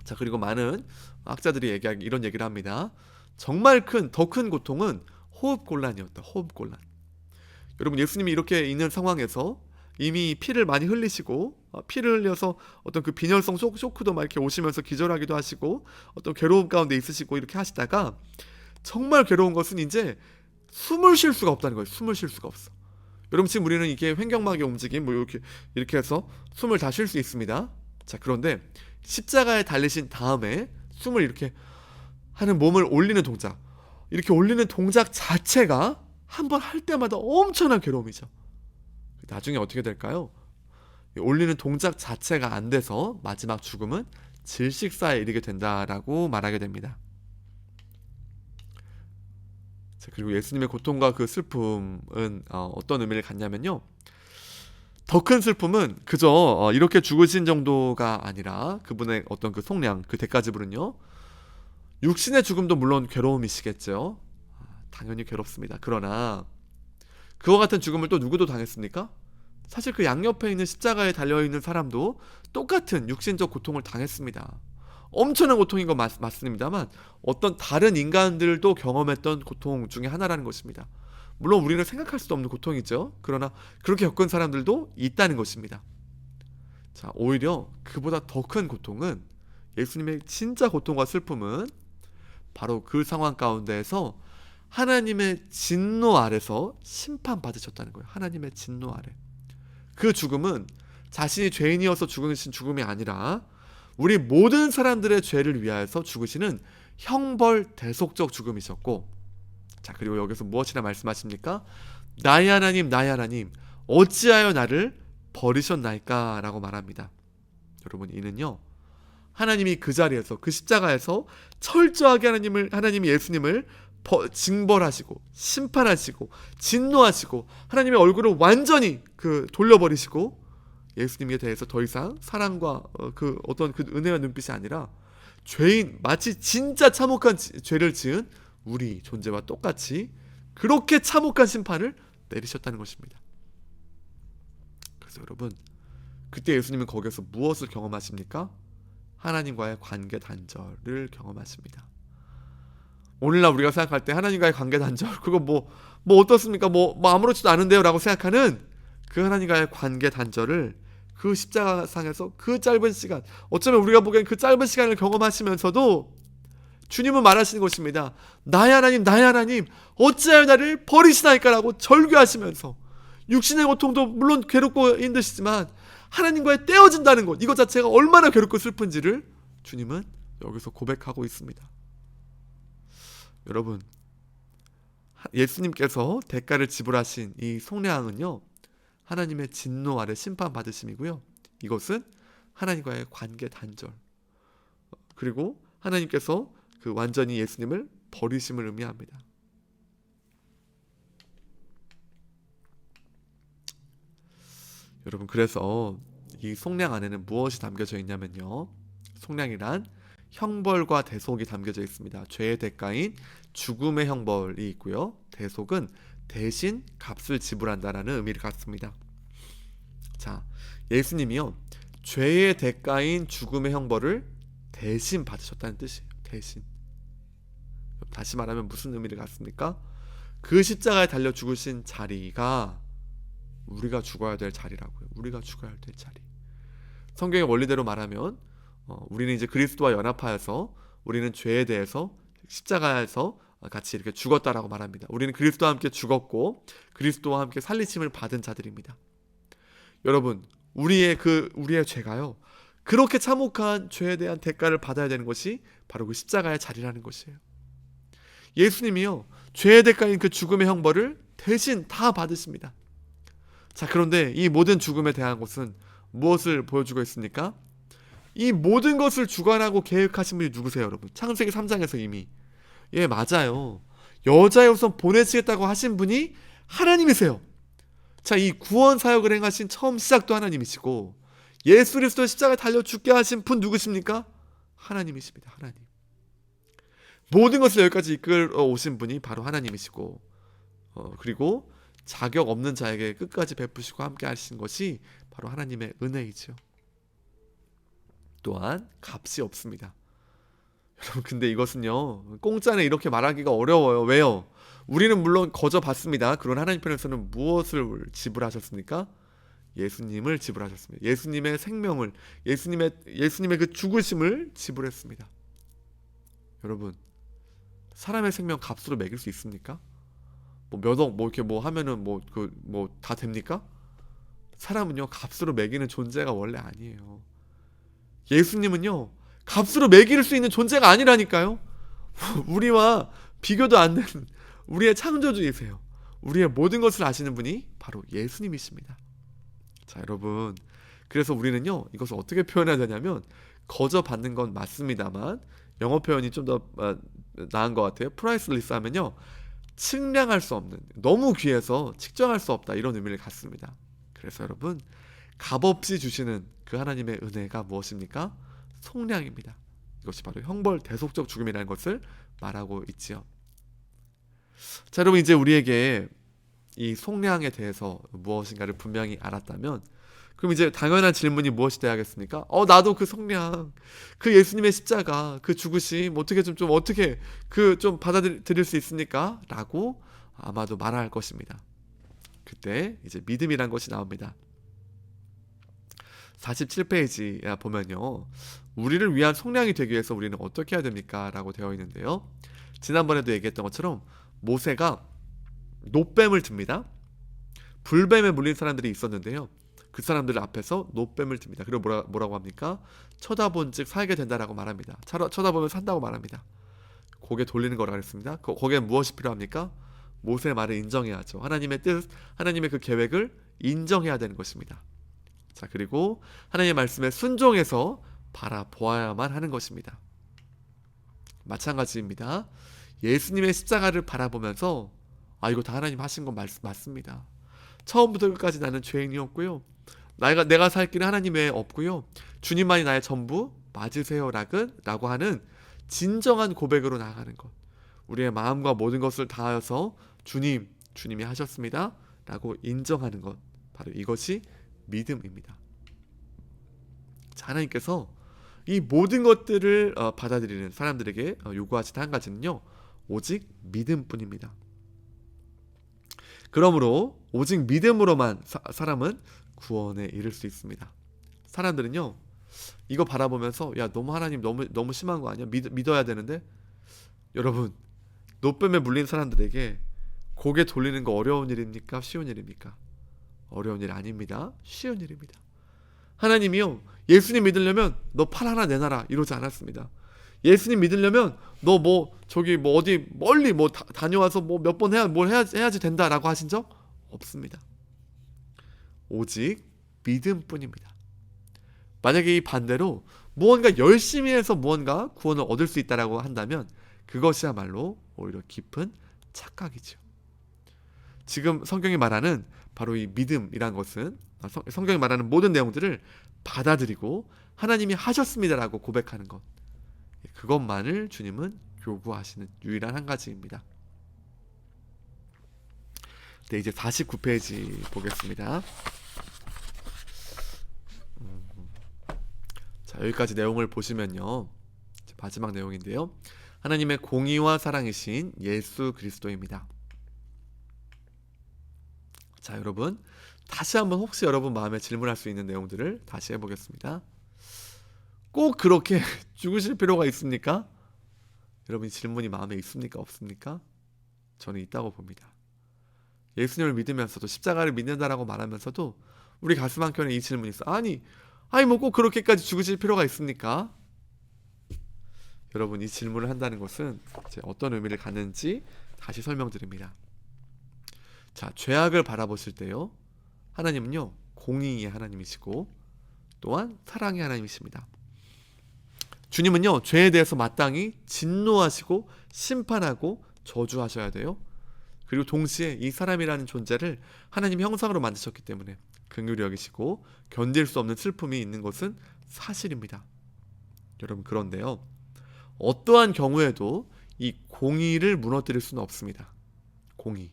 S1: 자, 그리고 많은 학자들이 이런 얘기를 합니다. 정말 더 큰 고통은 호흡곤란이었다. 호흡곤란. 여러분, 예수님이 이렇게 있는 상황에서 이미 피를 많이 흘리시고, 피를 흘려서 어떤 그 빈혈성 쇼크도 막 이렇게 오시면서 기절하기도 하시고, 어떤 괴로움 가운데 있으시고 이렇게 하시다가 정말 괴로운 것은 이제 숨을 쉴 수가 없다는 거예요. 숨을 쉴 수가 없어. 여러분, 지금 우리는 이게 횡격막의 움직임 뭐 이렇게 해서 숨을 다 쉴 수 있습니다. 자, 그런데 십자가에 달리신 다음에 숨을 이렇게 하는, 몸을 올리는 동작, 이렇게 올리는 동작 자체가 한번 할 때마다 엄청난 괴로움이죠. 나중에 어떻게 될까요? 올리는 동작 자체가 안 돼서 마지막 죽음은 질식사에 이르게 된다라고 말하게 됩니다. 자, 그리고 예수님의 고통과 그 슬픔은 어떤 의미를 갖냐면요, 더 큰 슬픔은 그저 이렇게 죽으신 정도가 아니라 그분의 어떤 그 속량, 그 대가지불은요, 육신의 죽음도 물론 괴로움이시겠죠. 당연히 괴롭습니다. 그러나 그와 같은 죽음을 또 누구도 당했습니까? 사실 그 양옆에 있는 십자가에 달려있는 사람도 똑같은 육신적 고통을 당했습니다. 엄청난 고통인 건 맞습니다만 어떤 다른 인간들도 경험했던 고통 중에 하나라는 것입니다. 물론 우리는 생각할 수도 없는 고통이죠. 그러나 그렇게 겪은 사람들도 있다는 것입니다. 자, 오히려 그보다 더 큰 고통은, 예수님의 진짜 고통과 슬픔은 바로 그 상황 가운데에서 하나님의 진노 아래서 심판받으셨다는 거예요. 하나님의 진노 아래. 그 죽음은 자신이 죄인이어서 죽으신 죽음이 아니라 우리 모든 사람들의 죄를 위하여서 죽으시는 형벌 대속적 죽음이셨고, 자, 그리고 여기서 무엇이라 말씀하십니까? 나의 하나님, 나의 하나님, 어찌하여 나를 버리셨나이까? 라고 말합니다. 여러분, 이는요, 하나님이 그 자리에서, 그 십자가에서 철저하게 하나님이 예수님을 징벌하시고 심판하시고 진노하시고 하나님의 얼굴을 완전히 돌려버리시고, 예수님에 대해서 더 이상 사랑과 그 어떤 그 은혜와 눈빛이 아니라 죄인, 마치 진짜 참혹한 죄를 지은 우리 존재와 똑같이 그렇게 참혹한 심판을 내리셨다는 것입니다. 그래서 여러분, 그때 예수님은 거기서 무엇을 경험하십니까? 하나님과의 관계 단절을 경험하십니다. 오늘날 우리가 생각할 때 하나님과의 관계 단절, 그거 뭐 뭐 어떻습니까? 뭐 아무렇지도 않은데요 라고 생각하는 그 하나님과의 관계 단절을 그 십자가상에서 그 짧은 시간, 어쩌면 우리가 보기엔 그 짧은 시간을 경험하시면서도 주님은 말하시는 것입니다. 나의 하나님, 나의 하나님, 어찌하여 나를 버리시나이까라고 절규하시면서, 육신의 고통도 물론 괴롭고 힘드시지만 하나님과의 떼어진다는 것, 이것 자체가 얼마나 괴롭고 슬픈지를 주님은 여기서 고백하고 있습니다. 여러분, 예수님께서 대가를 지불하신 이 속량은요, 하나님의 진노 아래 심판받으심이고요, 이것은 하나님과의 관계 단절, 그리고 하나님께서 그 완전히 예수님을 버리심을 의미합니다. 여러분, 그래서 이 속량 안에는 무엇이 담겨져 있냐면요, 속량이란 형벌과 대속이 담겨져 있습니다. 죄의 대가인 죽음의 형벌이 있고요, 대속은 대신 값을 지불한다라는 의미를 갖습니다. 자, 예수님이요, 죄의 대가인 죽음의 형벌을 대신 받으셨다는 뜻이에요. 대신. 다시 말하면 무슨 의미를 갖습니까? 그 십자가에 달려 죽으신 자리가 우리가 죽어야 될 자리라고요. 우리가 죽어야 될 자리. 성경의 원리대로 말하면 우리는 이제 그리스도와 연합하여서 우리는 죄에 대해서 십자가에서 같이 이렇게 죽었다라고 말합니다. 우리는 그리스도와 함께 죽었고 그리스도와 함께 살리심을 받은 자들입니다. 여러분, 우리의 죄가요, 그렇게 참혹한 죄에 대한 대가를 받아야 되는 것이 바로 그 십자가의 자리라는 것이에요. 예수님이요, 죄의 대가인 그 죽음의 형벌을 대신 다 받으십니다. 자, 그런데 이 모든 죽음에 대한 것은 무엇을 보여주고 있습니까? 이 모든 것을 주관하고 계획하신 분이 누구세요, 여러분? 창세기 3장에서 이미, 예, 맞아요, 여자의 후손 보내시겠다고 하신 분이 하나님이세요. 자, 이 구원 사역을 행하신 처음 시작도 하나님이시고, 예수 그리스도 십자가에 달려 죽게 하신 분 누구십니까? 하나님이십니다. 하나님. 모든 것을 여기까지 이끌어 오신 분이 바로 하나님이시고, 그리고 자격 없는 자에게 끝까지 베푸시고 함께 하신 것이 바로 하나님의 은혜이죠. 또한 값이 없습니다. 여러분, 근데 이것은요, 공짜네 이렇게 말하기가 어려워요. 왜요? 우리는 물론 거저 받습니다. 그런 하나님 편에서는 무엇을 지불하셨습니까? 예수님을 지불하셨습니다. 예수님의 생명을, 예수님의 그 죽으심을 지불했습니다. 여러분, 사람의 생명 값으로 매길 수 있습니까? 뭐 몇 억, 뭐 이렇게 뭐 하면은 뭐 다 됩니까? 사람은요, 값으로 매기는 존재가 원래 아니에요. 예수님은요, 값으로 매길 수 있는 존재가 아니라니까요. 우리와 비교도 안 되는 우리의 창조주이세요. 우리의 모든 것을 아시는 분이 바로 예수님이십니다. 자, 여러분, 그래서 우리는요, 이것을 어떻게 표현해야 되냐면, 거저 받는 건 맞습니다만 영어 표현이 좀 더 나은 것 같아요. 프라이스리스 하면요, 측량할 수 없는, 너무 귀해서 측정할 수 없다, 이런 의미를 갖습니다. 그래서 여러분, 값없이 주시는 그 하나님의 은혜가 무엇입니까? 속량입니다. 이것이 바로 형벌 대속적 죽음이라는 것을 말하고 있지요. 자, 여러분, 이제 우리에게 이 속량에 대해서 무엇인가를 분명히 알았다면, 그럼 이제 당연한 질문이 무엇이 돼야겠습니까? 나도 그 속량, 그 예수님의 십자가, 그 죽으심 어떻게 어떻게 좀 받아들일 수 있습니까? 라고 아마도 말할 것입니다. 그때 이제 믿음이란 것이 나옵니다. 47페이지 보면요, 우리를 위한 속량이 되기 위해서 우리는 어떻게 해야 됩니까? 라고 되어 있는데요, 지난번에도 얘기했던 것처럼 모세가 놋뱀을 듭니다. 불뱀에 물린 사람들이 있었는데요, 그 사람들 앞에서 놋뱀을 듭니다. 그리고 뭐라고 합니까? 쳐다본 즉 살게 된다라고 말합니다. 쳐다보면 산다고 말합니다. 고개 돌리는 거라고 했습니다. 거기에 무엇이 필요합니까? 모세의 말을 인정해야죠. 하나님의 뜻, 하나님의 그 계획을 인정해야 되는 것입니다. 자, 그리고 하나님의 말씀에 순종해서 바라보아야만 하는 것입니다. 마찬가지입니다. 예수님의 십자가를 바라보면서 이거 다 하나님 하신 건 맞습니다. 처음부터 끝까지 나는 죄인이었고요, 내가 살 길은 하나님 외에 없고요, 주님만이 나의 전부 맞으세요 라고 하는 진정한 고백으로 나아가는 것, 우리의 마음과 모든 것을 다하여서 주님이 하셨습니다 라고 인정하는 것, 바로 이것이 믿음입니다. 자, 하나님께서 이 모든 것들을 받아들이는 사람들에게 요구하시는 한 가지는요, 오직 믿음뿐입니다. 그러므로 오직 믿음으로만 사람은 구원에 이를 수 있습니다. 사람들은요, 이거 바라보면서 야, 너무 하나님 너무 심한 거 아니야? 믿어야 되는데. 여러분, 노뱀에 물린 사람들에게 고개 돌리는 거 어려운 일입니까? 쉬운 일입니까? 어려운 일 아닙니다. 쉬운 일입니다. 하나님이요, 예수님 믿으려면 너 팔 하나 내놔라 이러지 않았습니다. 예수님 믿으려면 너 저기 어디 멀리 다녀와서 몇 번 해야지 된다라고 하신 적 없습니다. 오직 믿음뿐입니다. 만약에 이 반대로 무언가 열심히 해서 무언가 구원을 얻을 수 있다라고 한다면 그것이야말로 오히려 깊은 착각이죠. 지금 성경이 말하는 바로 이 믿음이란 것은 성경이 말하는 모든 내용들을 받아들이고 하나님이 하셨습니다라고 고백하는 것, 그것만을 주님은 요구하시는 유일한 한 가지입니다. 네, 이제 49페이지 보겠습니다. 자, 여기까지 내용을 보시면요, 마지막 내용인데요, 하나님의 공의와 사랑이신 예수 그리스도입니다. 자, 여러분, 다시 한번 혹시 여러분 마음에 질문할 수 있는 내용들을 다시 해보겠습니다. 꼭 그렇게 죽으실 필요가 있습니까? 여러분, 질문이 마음에 있습니까? 없습니까? 저는 있다고 봅니다. 예수님을 믿으면서도, 십자가를 믿는다라고 말하면서도 우리 가슴 한켠에 이 질문이 있어. 아니 꼭 그렇게까지 죽으실 필요가 있습니까? 여러분, 이 질문을 한다는 것은 어떤 의미를 갖는지 다시 설명드립니다. 자, 죄악을 바라보실 때요, 하나님은요, 공의의 하나님이시고 또한 사랑의 하나님이십니다. 주님은요, 죄에 대해서 마땅히 진노하시고 심판하고 저주하셔야 돼요. 그리고 동시에 이 사람이라는 존재를 하나님 형상으로 만드셨기 때문에 긍휼히 여기시고 견딜 수 없는 슬픔이 있는 것은 사실입니다. 여러분, 그런데요, 어떠한 경우에도 이 공의를 무너뜨릴 수는 없습니다. 공의.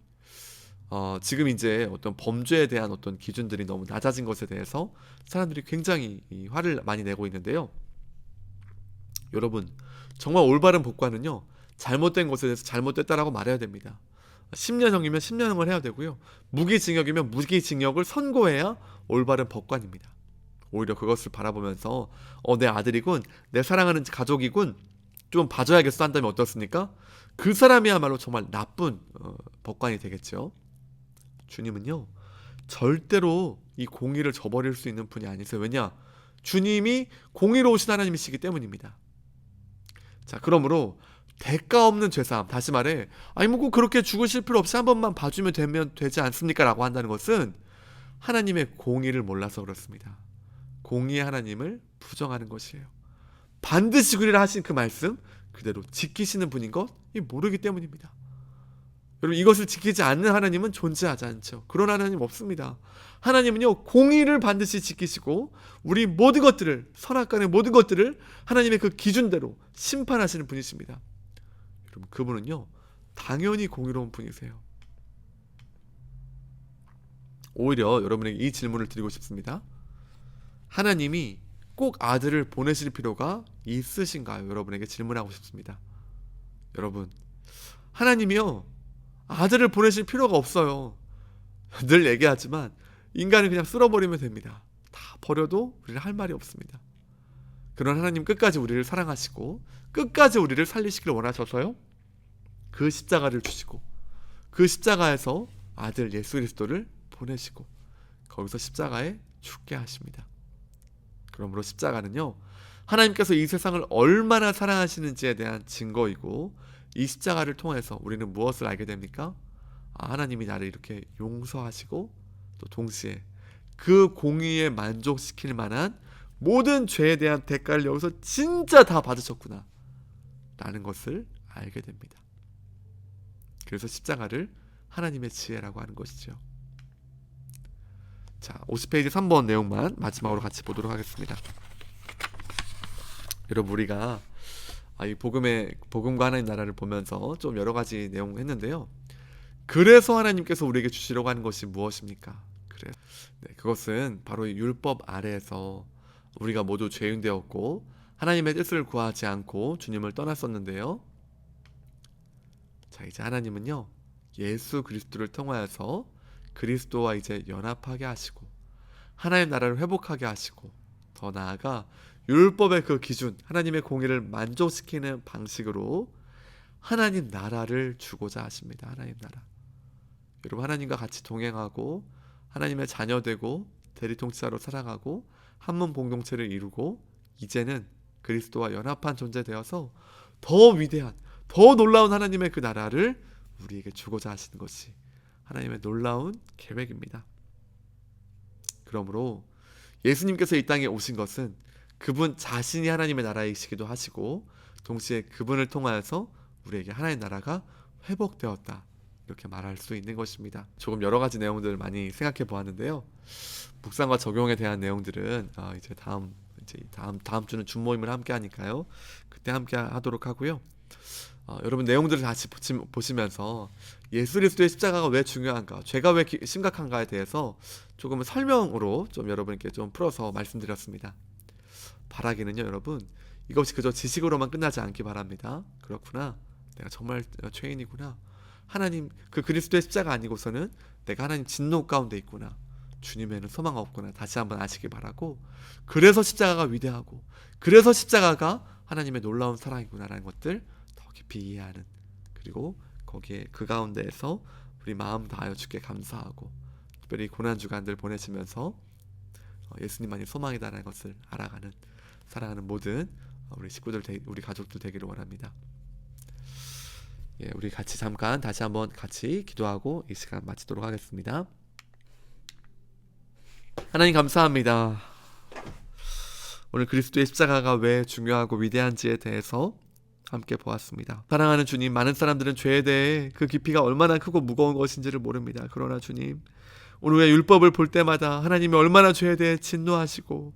S1: 지금 이제 어떤 범죄에 대한 어떤 기준들이 너무 낮아진 것에 대해서 사람들이 굉장히 화를 많이 내고 있는데요. 여러분, 정말 올바른 법관은요, 잘못된 것에 대해서 잘못됐다라고 말해야 됩니다. 10년형이면 10년형을 해야 되고요, 무기징역이면 무기징역을 선고해야 올바른 법관입니다. 오히려 그것을 바라보면서 내 아들이군, 내 사랑하는 가족이군, 좀 봐줘야겠어 한다면 어떻습니까? 그 사람이야말로 정말 나쁜 법관이 되겠죠. 주님은요, 절대로 이 공의를 저버릴 수 있는 분이 아니세요. 왜냐? 주님이 공의로우신 하나님이시기 때문입니다. 자, 그러므로 대가 없는 죄사함, 다시 말해 꼭 그렇게 죽으실 필요 없이 한 번만 봐주면 되지 않습니까? 라고 한다는 것은 하나님의 공의를 몰라서 그렇습니다. 공의의 하나님을 부정하는 것이에요. 반드시 그리라 하신 그 말씀 그대로 지키시는 분인 것 모르기 때문입니다. 여러분, 이것을 지키지 않는 하나님은 존재하지 않죠. 그런 하나님 없습니다. 하나님은요, 공의를 반드시 지키시고 우리 모든 것들을, 선악간의 모든 것들을 하나님의 그 기준대로 심판하시는 분이십니다. 여러분, 그분은요, 당연히 공의로운 분이세요. 오히려 여러분에게 이 질문을 드리고 싶습니다. 하나님이 꼭 아들을 보내실 필요가 있으신가요? 여러분에게 질문하고 싶습니다. 여러분, 하나님이요, 아들을 보내실 필요가 없어요. 늘 얘기하지만 인간을 그냥 쓸어버리면 됩니다. 다 버려도 우리는 할 말이 없습니다. 그런 하나님 끝까지 우리를 사랑하시고 끝까지 우리를 살리시길 원하셔서요, 그 십자가를 주시고 그 십자가에서 아들 예수 그리스도를 보내시고 거기서 십자가에 죽게 하십니다. 그러므로 십자가는요, 하나님께서 이 세상을 얼마나 사랑하시는지에 대한 증거이고, 이 십자가를 통해서 우리는 무엇을 알게 됩니까? 하나님이 나를 이렇게 용서하시고 또 동시에 그 공의에 만족시킬 만한 모든 죄에 대한 대가를 여기서 진짜 다 받으셨구나 라는 것을 알게 됩니다. 그래서 십자가를 하나님의 지혜라고 하는 것이죠. 자, 50페이지 3번 내용만 마지막으로 같이 보도록 하겠습니다. 여러분, 우리가 이 복음과 하나님 나라를 보면서 좀 여러 가지 내용을 했는데요. 그래서 하나님께서 우리에게 주시려고 하는 것이 무엇입니까? 그것은 바로 이 율법 아래에서 우리가 모두 죄인되었고 하나님의 뜻을 구하지 않고 주님을 떠났었는데요. 자, 이제 하나님은요, 예수 그리스도를 통하여서 그리스도와 이제 연합하게 하시고 하나님 나라를 회복하게 하시고 더 나아가 율법의 그 기준, 하나님의 공의를 만족시키는 방식으로 하나님 나라를 주고자 하십니다. 하나님 나라. 여러분, 하나님과 같이 동행하고 하나님의 자녀되고 대리통치자로 살아가고 한문 공동체를 이루고 이제는 그리스도와 연합한 존재 되어서 더 위대한, 더 놀라운 하나님의 그 나라를 우리에게 주고자 하시는 것이 하나님의 놀라운 계획입니다. 그러므로 예수님께서 이 땅에 오신 것은 그분 자신이 하나님의 나라이시기도 하시고 동시에 그분을 통하여서 우리에게 하나님의 나라가 회복되었다, 이렇게 말할 수 있는 것입니다. 조금 여러 가지 내용들을 많이 생각해 보았는데요. 묵상과 적용에 대한 내용들은 이제 다음 주는 준 모임을 함께 하니까요. 그때 함께 하도록 하고요. 여러분 내용들을 다시 보시면서 예수 그리스도의 십자가가 왜 중요한가, 죄가 왜 심각한가에 대해서 조금은 설명으로 좀 여러분께 좀 풀어서 말씀드렸습니다. 바라기는요, 여러분, 이것이 그저 지식으로만 끝나지 않기 바랍니다. 그렇구나, 내가 정말 죄인이구나, 하나님 그 그리스도의 십자가 아니고서는 내가 하나님 진노 가운데 있구나, 주님에는 소망 없구나, 다시 한번 아시기 바라고, 그래서 십자가가 위대하고 그래서 십자가가 하나님의 놀라운 사랑이구나라는 것들 더 깊이 이해하는, 그리고 거기에 그 가운데에서 우리 마음 다하여 주께 감사하고 특별히 고난주간들 보내시면서 예수님만이 소망이다라는 것을 알아가는, 사랑하는 모든 우리 식구들, 우리 가족들 되기를 원합니다. 예, 우리 같이 잠깐 다시 한번 같이 기도하고 이 시간 마치도록 하겠습니다. 하나님 감사합니다. 오늘 그리스도의 십자가가 왜 중요하고 위대한지에 대해서 함께 보았습니다. 사랑하는 주님, 많은 사람들은 죄에 대해 그 깊이가 얼마나 크고 무거운 것인지를 모릅니다. 그러나 주님, 오늘 우리가 율법을 볼 때마다 하나님이 얼마나 죄에 대해 진노하시고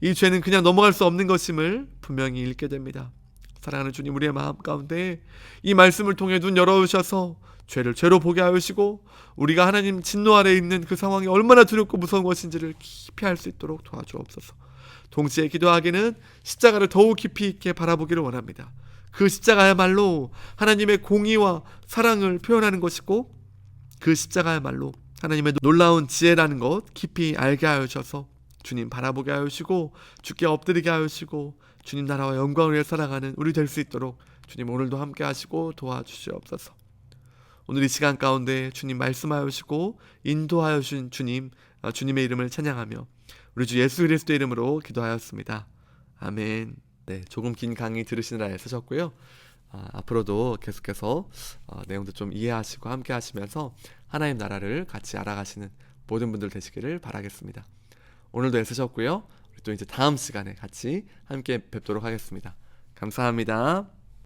S1: 이 죄는 그냥 넘어갈 수 없는 것임을 분명히 읽게 됩니다. 사랑하는 주님, 우리의 마음 가운데 이 말씀을 통해 눈 열어주셔서 죄를 죄로 보게 하시고 우리가 하나님 진노 아래에 있는 그 상황이 얼마나 두렵고 무서운 것인지를 깊이 알 수 있도록 도와주옵소서. 동시에 기도하기는 십자가를 더욱 깊이 있게 바라보기를 원합니다. 그 십자가야말로 하나님의 공의와 사랑을 표현하는 것이고 그 십자가야말로 하나님의 놀라운 지혜라는 것 깊이 알게 하여 주셔서 주님 바라보게 하여 주시고 주께 엎드리게 하여 주시고 주님 나라와 영광을 위해 살아가는 우리 될 수 있도록 주님 오늘도 함께 하시고 도와주시옵소서. 오늘 이 시간 가운데 주님 말씀하여 주시고 인도하여 주신 주님, 주님의 이름을 찬양하며 우리 주 예수 그리스도의 이름으로 기도하였습니다. 아멘. 네, 조금 긴 강의 들으시느라 애쓰셨고요. 앞으로도 계속해서 내용도 좀 이해하시고 함께 하시면서 하나님 나라를 같이 알아가시는 모든 분들 되시기를 바라겠습니다. 오늘도 애쓰셨고요. 우리 또 이제 다음 시간에 같이 함께 뵙도록 하겠습니다. 감사합니다.